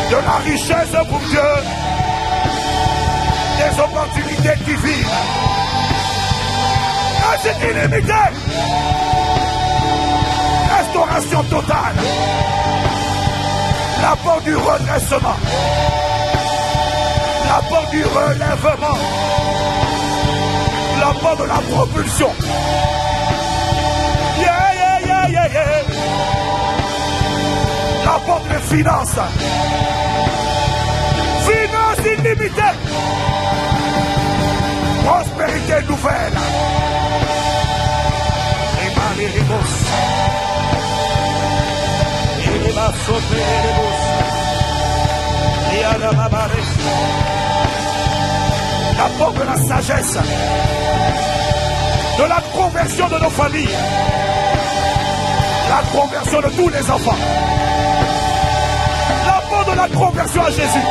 De la richesse pour Dieu, des opportunités divines. C'est illimité. Restauration totale. La porte du redressement. La porte du relèvement. La porte de la propulsion. La porte des finances. Finances illimitées. Prospérité nouvelle. La porte de la sagesse. De la conversion de nos familles. La conversion de tous les enfants. La porte de la conversion à Jésus.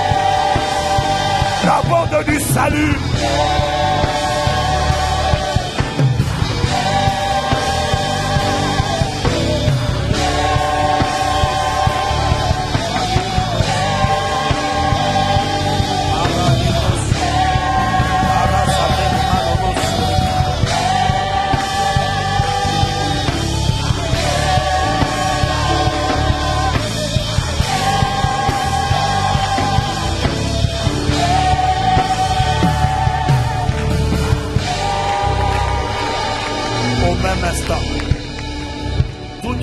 La porte du salut.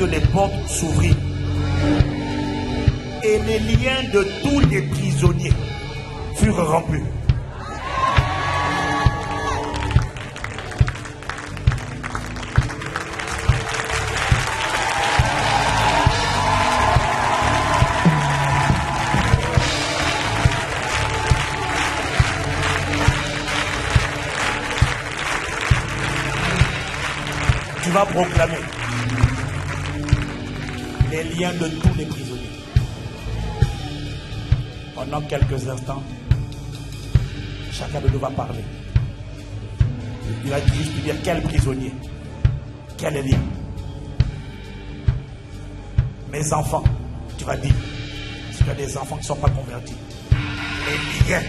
que les portes s'ouvrirent. Et les liens de tous les prisonniers furent rompus. Tu vas proclamer les liens de tous les prisonniers. Pendant quelques instants, chacun de nous va parler. Il va juste dire quel prisonnier, quel lien. Mes enfants, tu vas dire, si tu as des enfants qui ne sont pas convertis, les liens,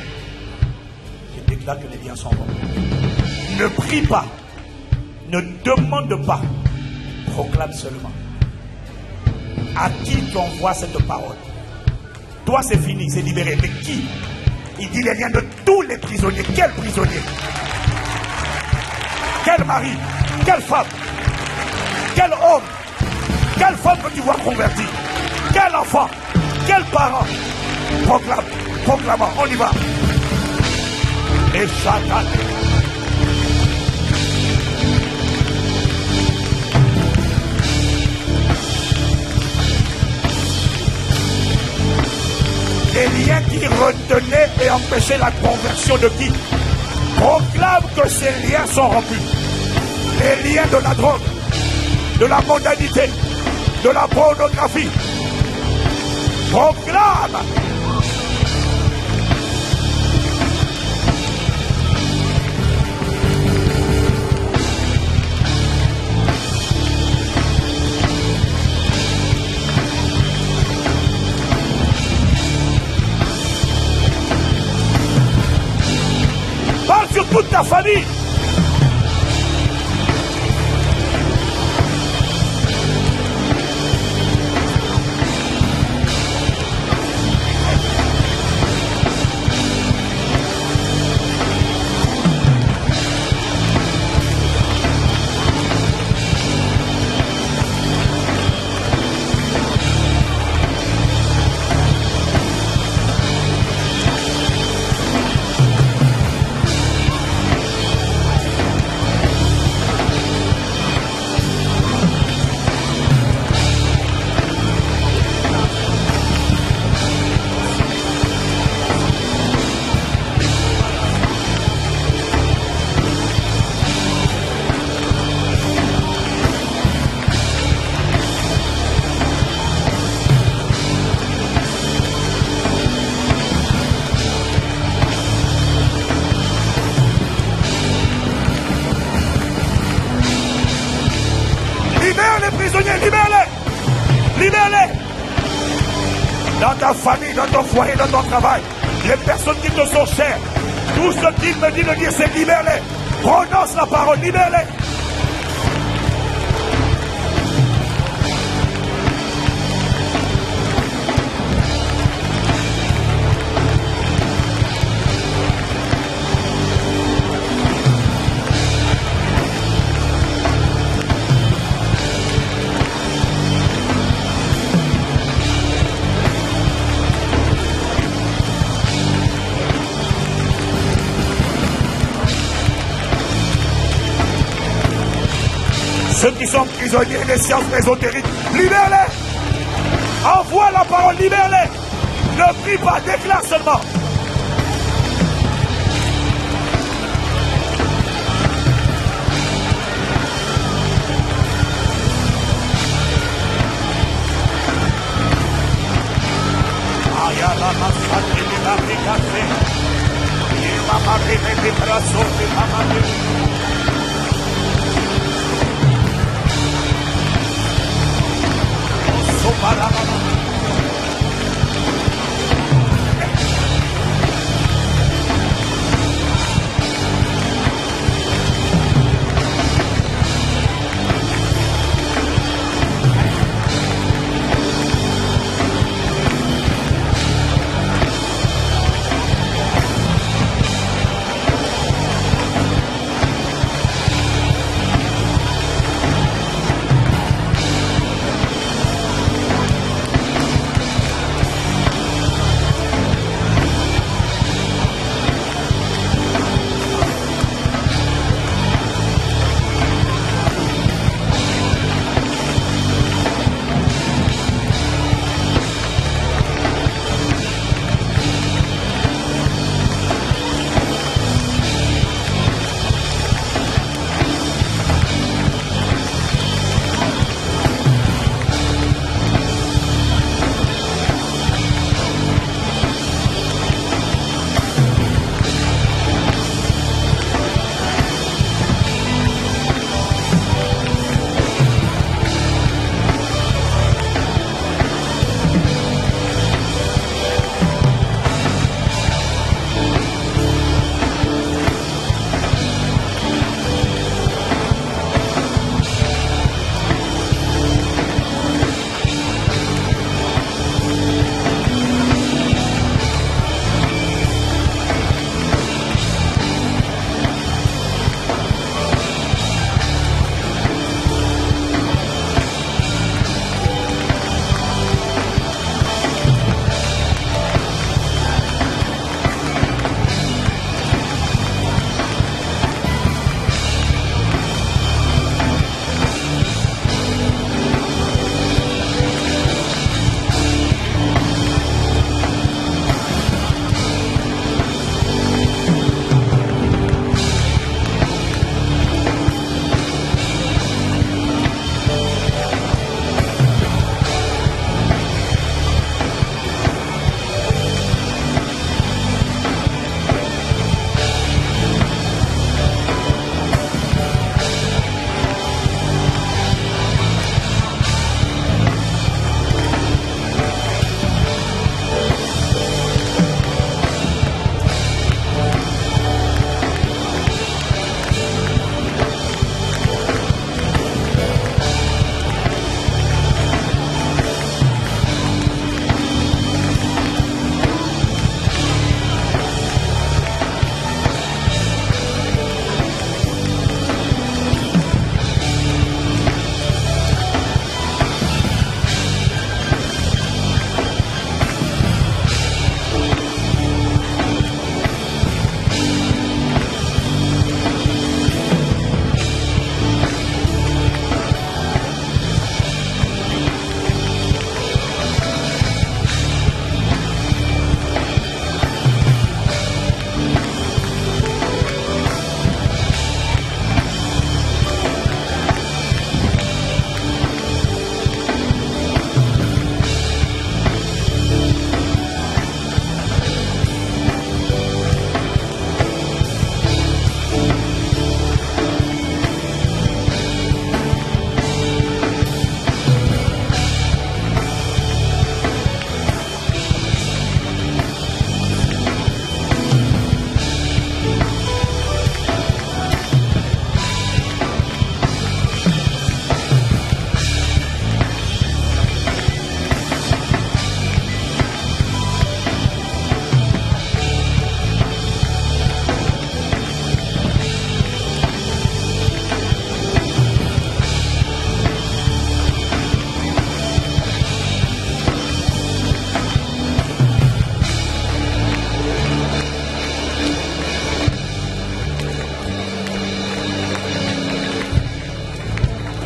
je déclare que les liens sont bons. Ne prie pas, ne demande pas, proclame seulement. À qui tu envoies cette parole? Toi, c'est fini, c'est libéré. Mais qui? Il dit les liens de tous les prisonniers. Quel prisonnier? Quel mari? Quelle femme? Quel homme? Quelle femme que tu vois convertie? Quel enfant? Quel parent? Proclame, proclamons, on y va. Et chacun. Les liens qui retenaient et empêchaient la conversion de qui? Proclame que ces liens sont rompus. Les liens de la drogue, de la mondanité, de la pornographie. Proclame. Sur toute ta famille. Dans ta famille, dans ton foyer, dans ton travail, les personnes qui te sont chères, tout ce qu'il me dit de dire, c'est libère-les. Prononce la parole, libère-les. Ceux qui sont prisonniers des sciences ésotériques, libère-les. Envoie la parole, libère-les. Ne prie pas, déclare seulement.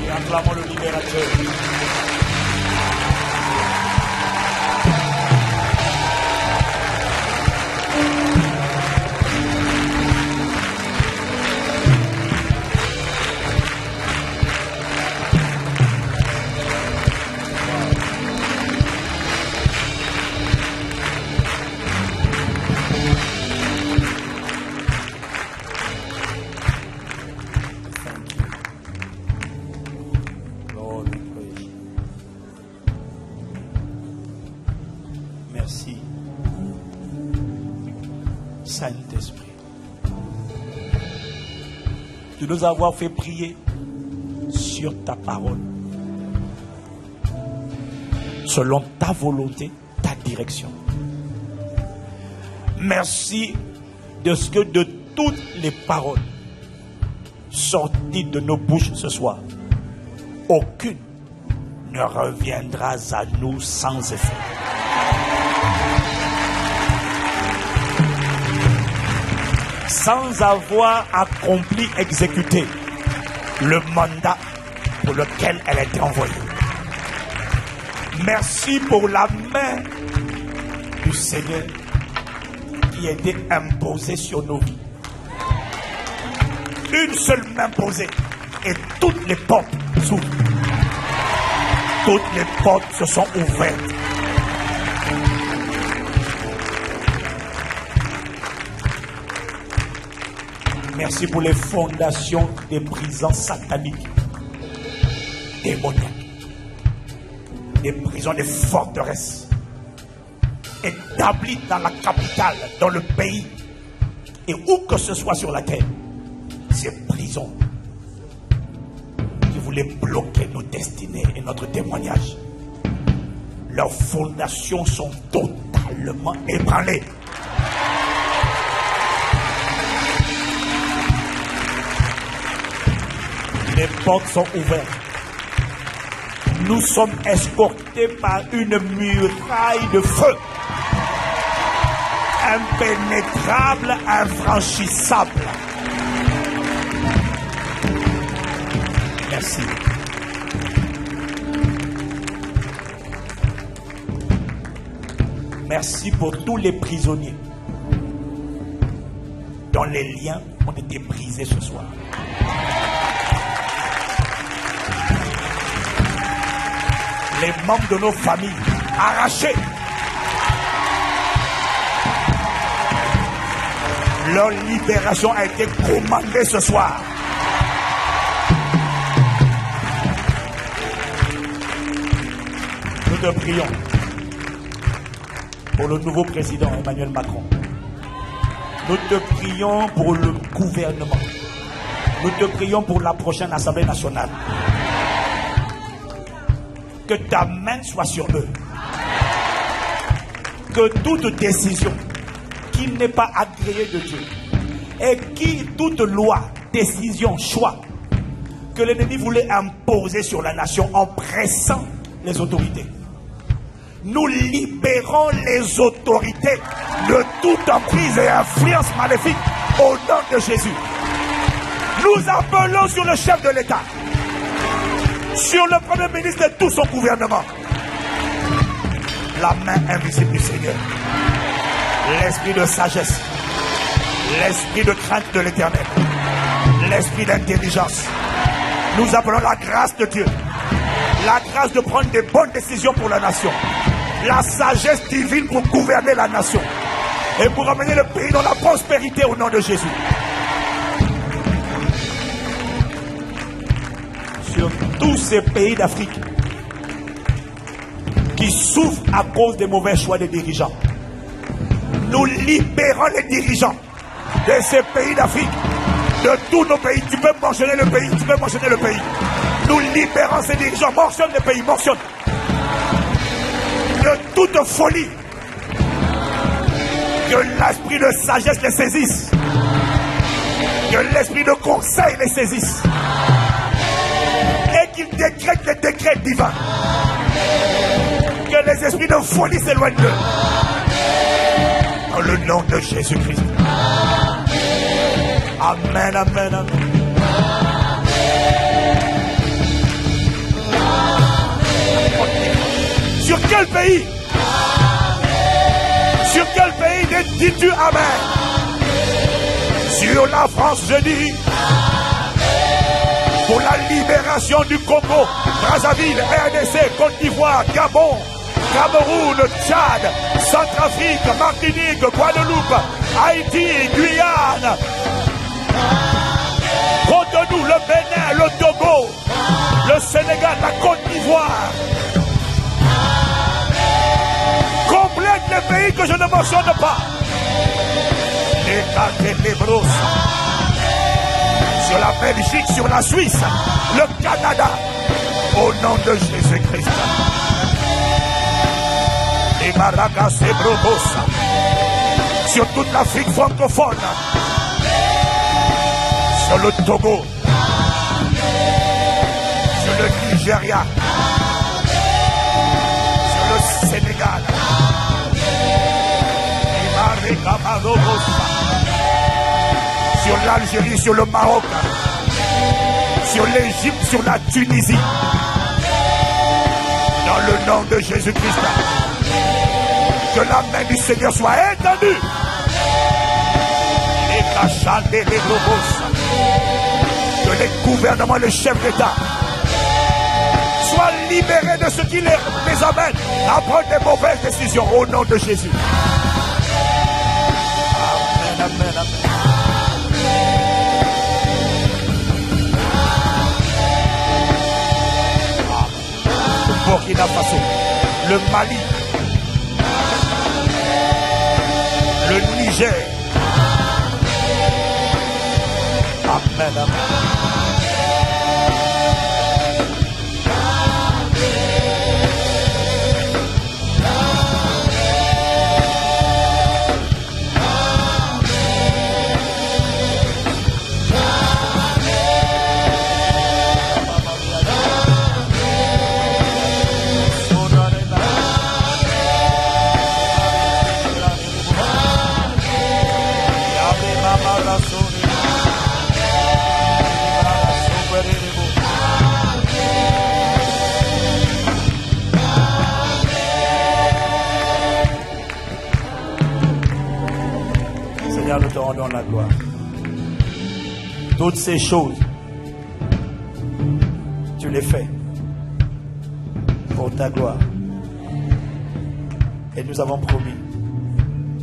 Et acclamons le libérateur. Merci, Saint-Esprit, de nous avoir fait prier sur ta parole, selon ta volonté, ta direction. Merci de ce que de toutes les paroles sorties de nos bouches ce soir, aucune ne reviendra à nous sans effet. Sans avoir accompli, exécuté le mandat pour lequel elle a été envoyée. Merci pour la main du Seigneur qui a été imposée sur nos vies. Une seule main posée et toutes les portes s'ouvrent. Toutes les portes se sont ouvertes. Merci pour les fondations des prisons sataniques, démoniaques, des prisons, des forteresses, établies dans la capitale, dans le pays, et où que ce soit sur la terre. Ces prisons qui voulaient bloquer nos destinées et notre témoignage, leurs fondations sont totalement ébranlées. Les portes sont ouvertes. Nous sommes escortés par une muraille de feu. Impénétrable, infranchissable. Merci. Merci pour tous les prisonniers dont les liens ont été brisés ce soir. Les membres de nos familles arrachés. Leur libération a été commandée ce soir. Nous te prions pour le nouveau président Emmanuel Macron. Nous te prions pour le gouvernement. Nous te prions pour la prochaine Assemblée nationale. Que ta main soit sur eux. Que toute décision qui n'est pas agréée de Dieu et qui, toute loi, décision, choix que l'ennemi voulait imposer sur la nation en pressant les autorités, nous libérons les autorités de toute emprise et influence maléfique au nom de Jésus. Nous appelons sur le chef de l'État, sur le premier ministre et tout son gouvernement, la main invisible du Seigneur, l'esprit de sagesse, l'esprit de crainte de l'Éternel, l'esprit d'intelligence. Nous appelons la grâce de Dieu, la grâce de prendre des bonnes décisions pour la nation, la sagesse divine pour gouverner la nation et pour amener le pays dans la prospérité au nom de Jésus. Sur tous ces pays d'Afrique qui souffrent à cause des mauvais choix des dirigeants, nous libérons les dirigeants de ces pays d'Afrique, de tous nos pays. Tu peux mentionner le pays, tu peux mentionner le pays. Nous libérons ces dirigeants. Mentionne le pays, mentionne. De toute folie, que l'esprit de sagesse les saisisse, que l'esprit de conseil les saisisse, et qu'il décrète les décrets divins, que Que les esprits de folie s'éloignent d'eux. Dans le nom de Jésus-Christ. Amen, amen, amen. Sur quel pays? Sur quel pays dis-tu amen? Sur la France, je dis. Pour la libération du Congo, Brazzaville, RDC, Côte d'Ivoire, Gabon, Cameroun, Tchad, Centrafrique, Martinique, Guadeloupe, Haïti, Guyane, Cotonou, le Bénin, le Togo, le Sénégal, la Côte d'Ivoire. Complète les pays que je ne mentionne pas. Les brosses. Sur la Belgique, sur la Suisse, le Canada, au nom de Jésus-Christ. Les Maracas et Brobos, sur toute l'Afrique francophone, sur le Togo, sur le Nigeria, sur le Sénégal, les Maracas, sur l'Algérie, sur le Maroc, sur l'Égypte, sur la Tunisie. Dans le nom de Jésus-Christ, que la main du Seigneur soit étendue. Et les que les gouvernements, les chefs d'État soient libérés de ce qui les amène à prendre des mauvaises décisions au nom de Jésus. Amen, amen, amen. Burkina Faso, le Mali, le Niger. Amen, amen. Seigneur, nous te rendons la gloire. Toutes ces choses, tu les fais pour ta gloire. Et nous avons promis,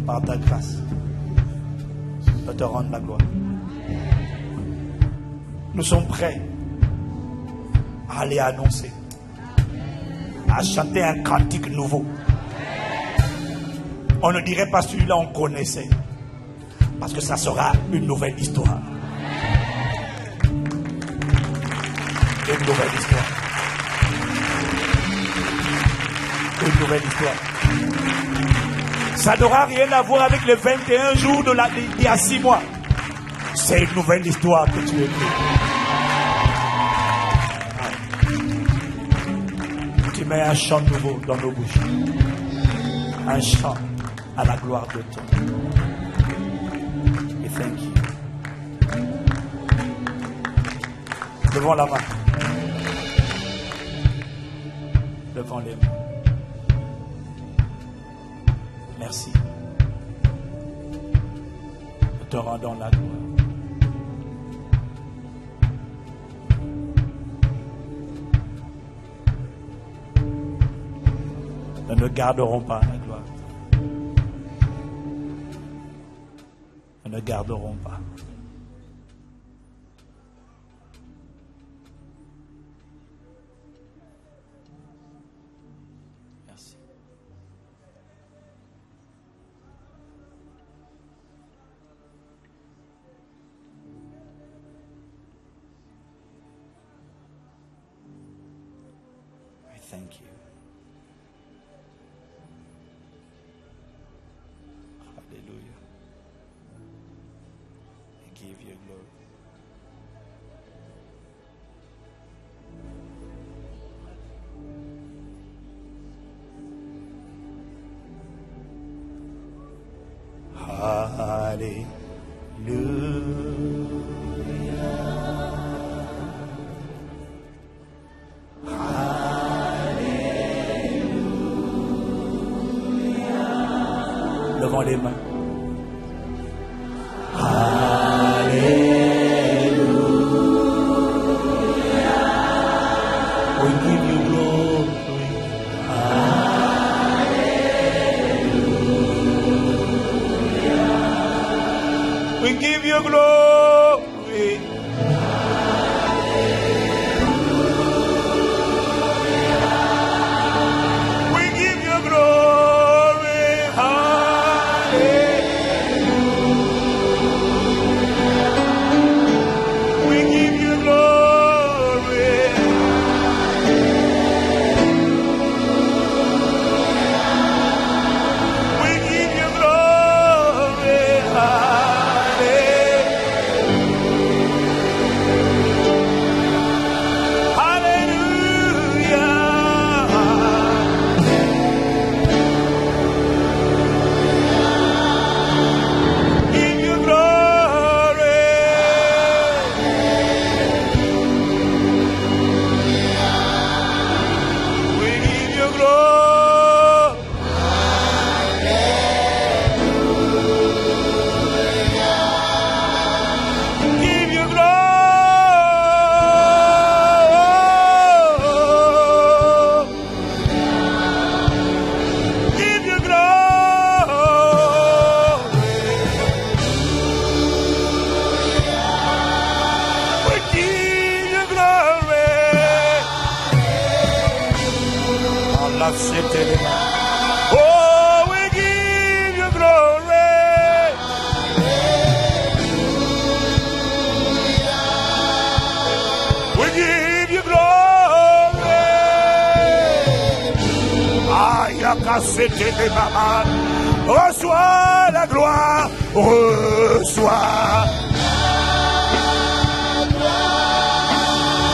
par ta grâce, de te rendre la gloire. Nous sommes prêts à aller annoncer, à chanter un cantique nouveau. On ne dirait pas celui-là on connaissait, parce que ça sera une nouvelle histoire. Une nouvelle histoire. Une nouvelle histoire. Ça n'aura rien à voir avec les 21 jours d'il y a 6 mois. C'est une nouvelle histoire que tu écris. Tu mets un chant nouveau dans nos bouches. Un chant à la gloire de ton nom. Et thank you. Levons la main. Levons les mains. Merci. Nous te rendons la gloire. Nous ne garderons pas la gloire. Nous ne garderons pas. Merci. I thank you. Hallelujah. I give you glory. Levons les mains. We give you glory. We give you glory. We give you glory. We give you glory. We give you glory. Oh, we give you glory. We give you glory. Ayakasete de maman. Reçois la gloire. Reçois.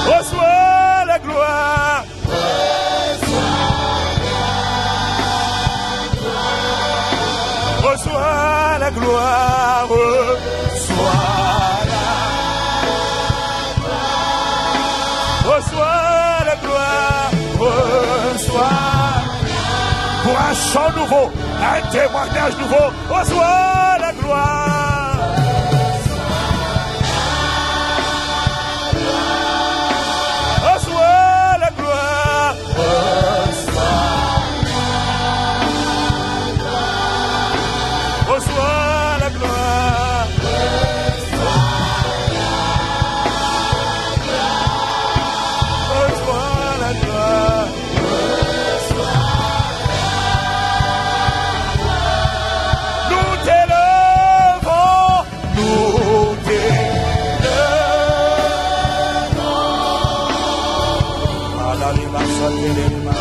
Reçois la gloire. Reçois la gloire, reçois la gloire, reçois pour un chant nouveau, un témoignage nouveau, reçois la gloire. Reçois la gloire, reçois la gloire. Reçois la gloire. Nous t'élevons, nous t'élevons. Alalima satelema.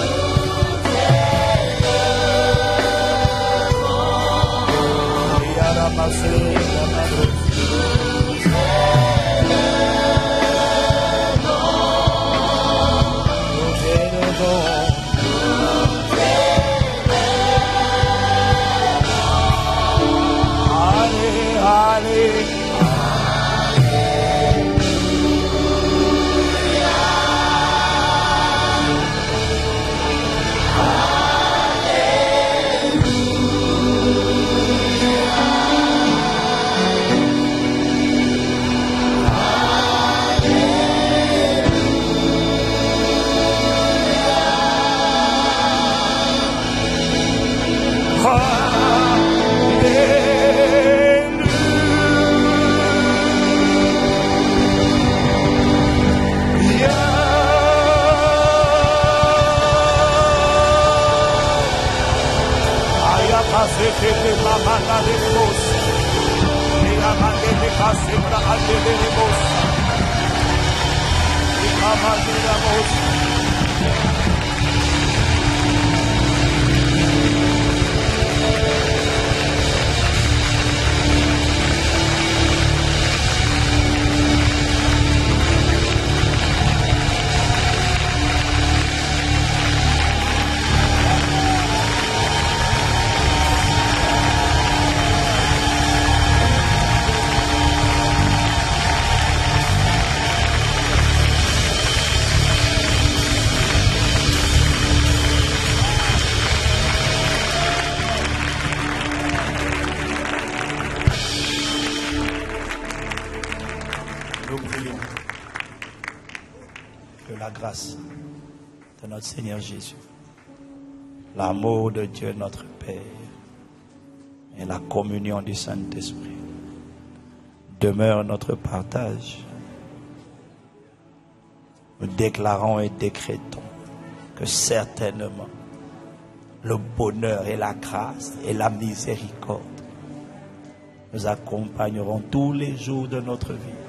grâce de notre Seigneur Jésus, l'amour de Dieu notre Père et la communion du Saint-Esprit demeure notre partage. Nous déclarons et décrétons que certainement le bonheur et la grâce et la miséricorde nous accompagneront tous les jours de notre vie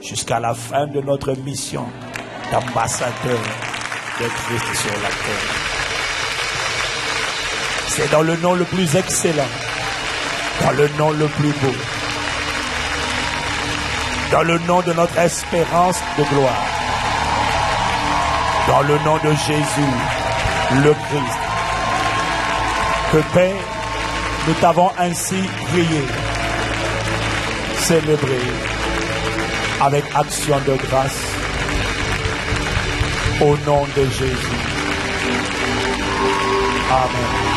jusqu'à la fin de notre mission d'ambassadeur de Christ sur la terre. C'est dans le nom le plus excellent, dans le nom le plus beau, dans le nom de notre espérance de gloire, dans le nom de Jésus, le Christ, que Père, nous t'avons ainsi prié, célébré avec action de grâce au nom de Jésus. Amen.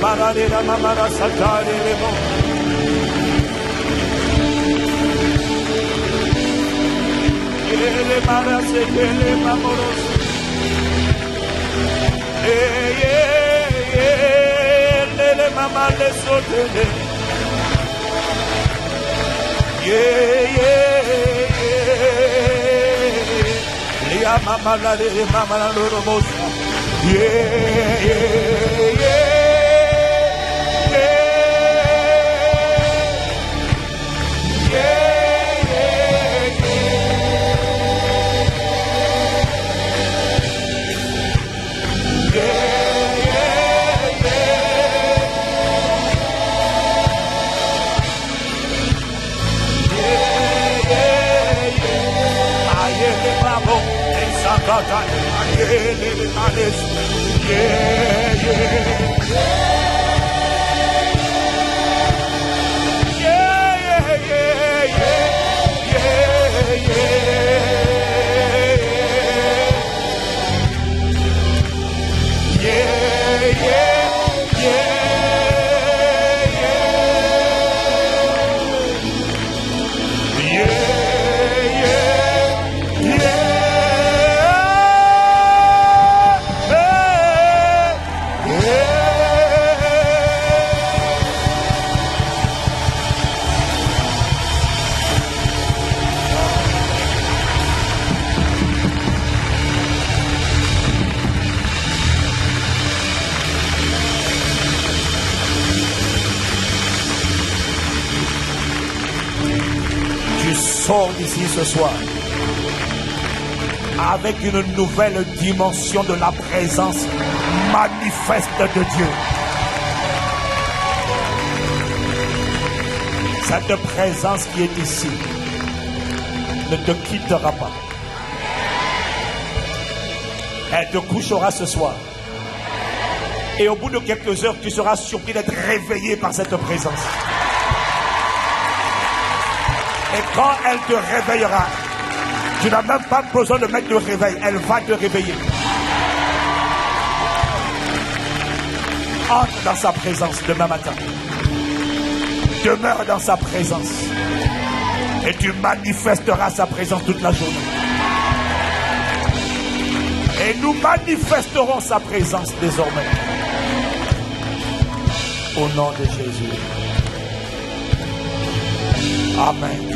Paradera mamara satare lemo. Ele mara se ele mamoros. Ele mama le sotele. Lia mama la de mama la romosa. Sors d'ici ce soir avec une nouvelle dimension de la présence manifeste de Dieu. Cette présence qui est ici ne te quittera pas. Elle te couchera ce soir. Et au bout de quelques heures, tu seras surpris d'être réveillé par cette présence. Et quand elle te réveillera, tu n'as même pas besoin de mettre de réveil. Elle va te réveiller. Entre dans sa présence demain matin. Demeure dans sa présence. Et tu manifesteras sa présence toute la journée. Et nous manifesterons sa présence désormais. Au nom de Jésus. Amen.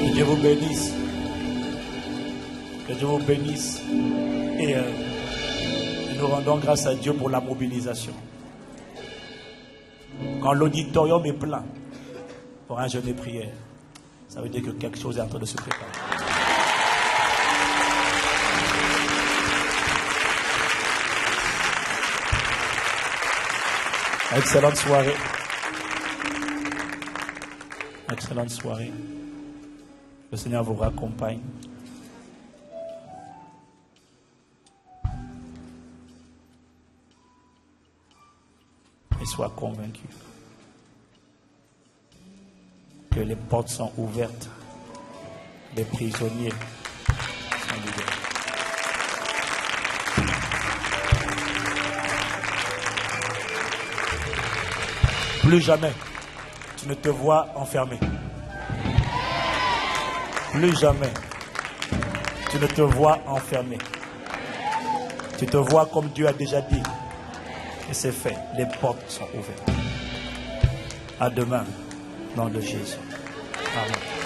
Que Dieu vous bénisse. Que Dieu vous bénisse. Et nous rendons grâce à Dieu pour la mobilisation. Quand l'auditorium est plein pour un jeûne et prière, ça veut dire que quelque chose est en train de se préparer. Excellente soirée. Excellente soirée. Le Seigneur vous raccompagne. Et sois convaincu que les portes sont ouvertes. Les prisonniers sont libérés. Plus jamais tu ne te vois enfermé. Plus jamais tu ne te vois enfermé. Tu te vois comme Dieu a déjà dit. Et c'est fait. Les portes sont ouvertes. À demain, dans le nom de Jésus. Amen.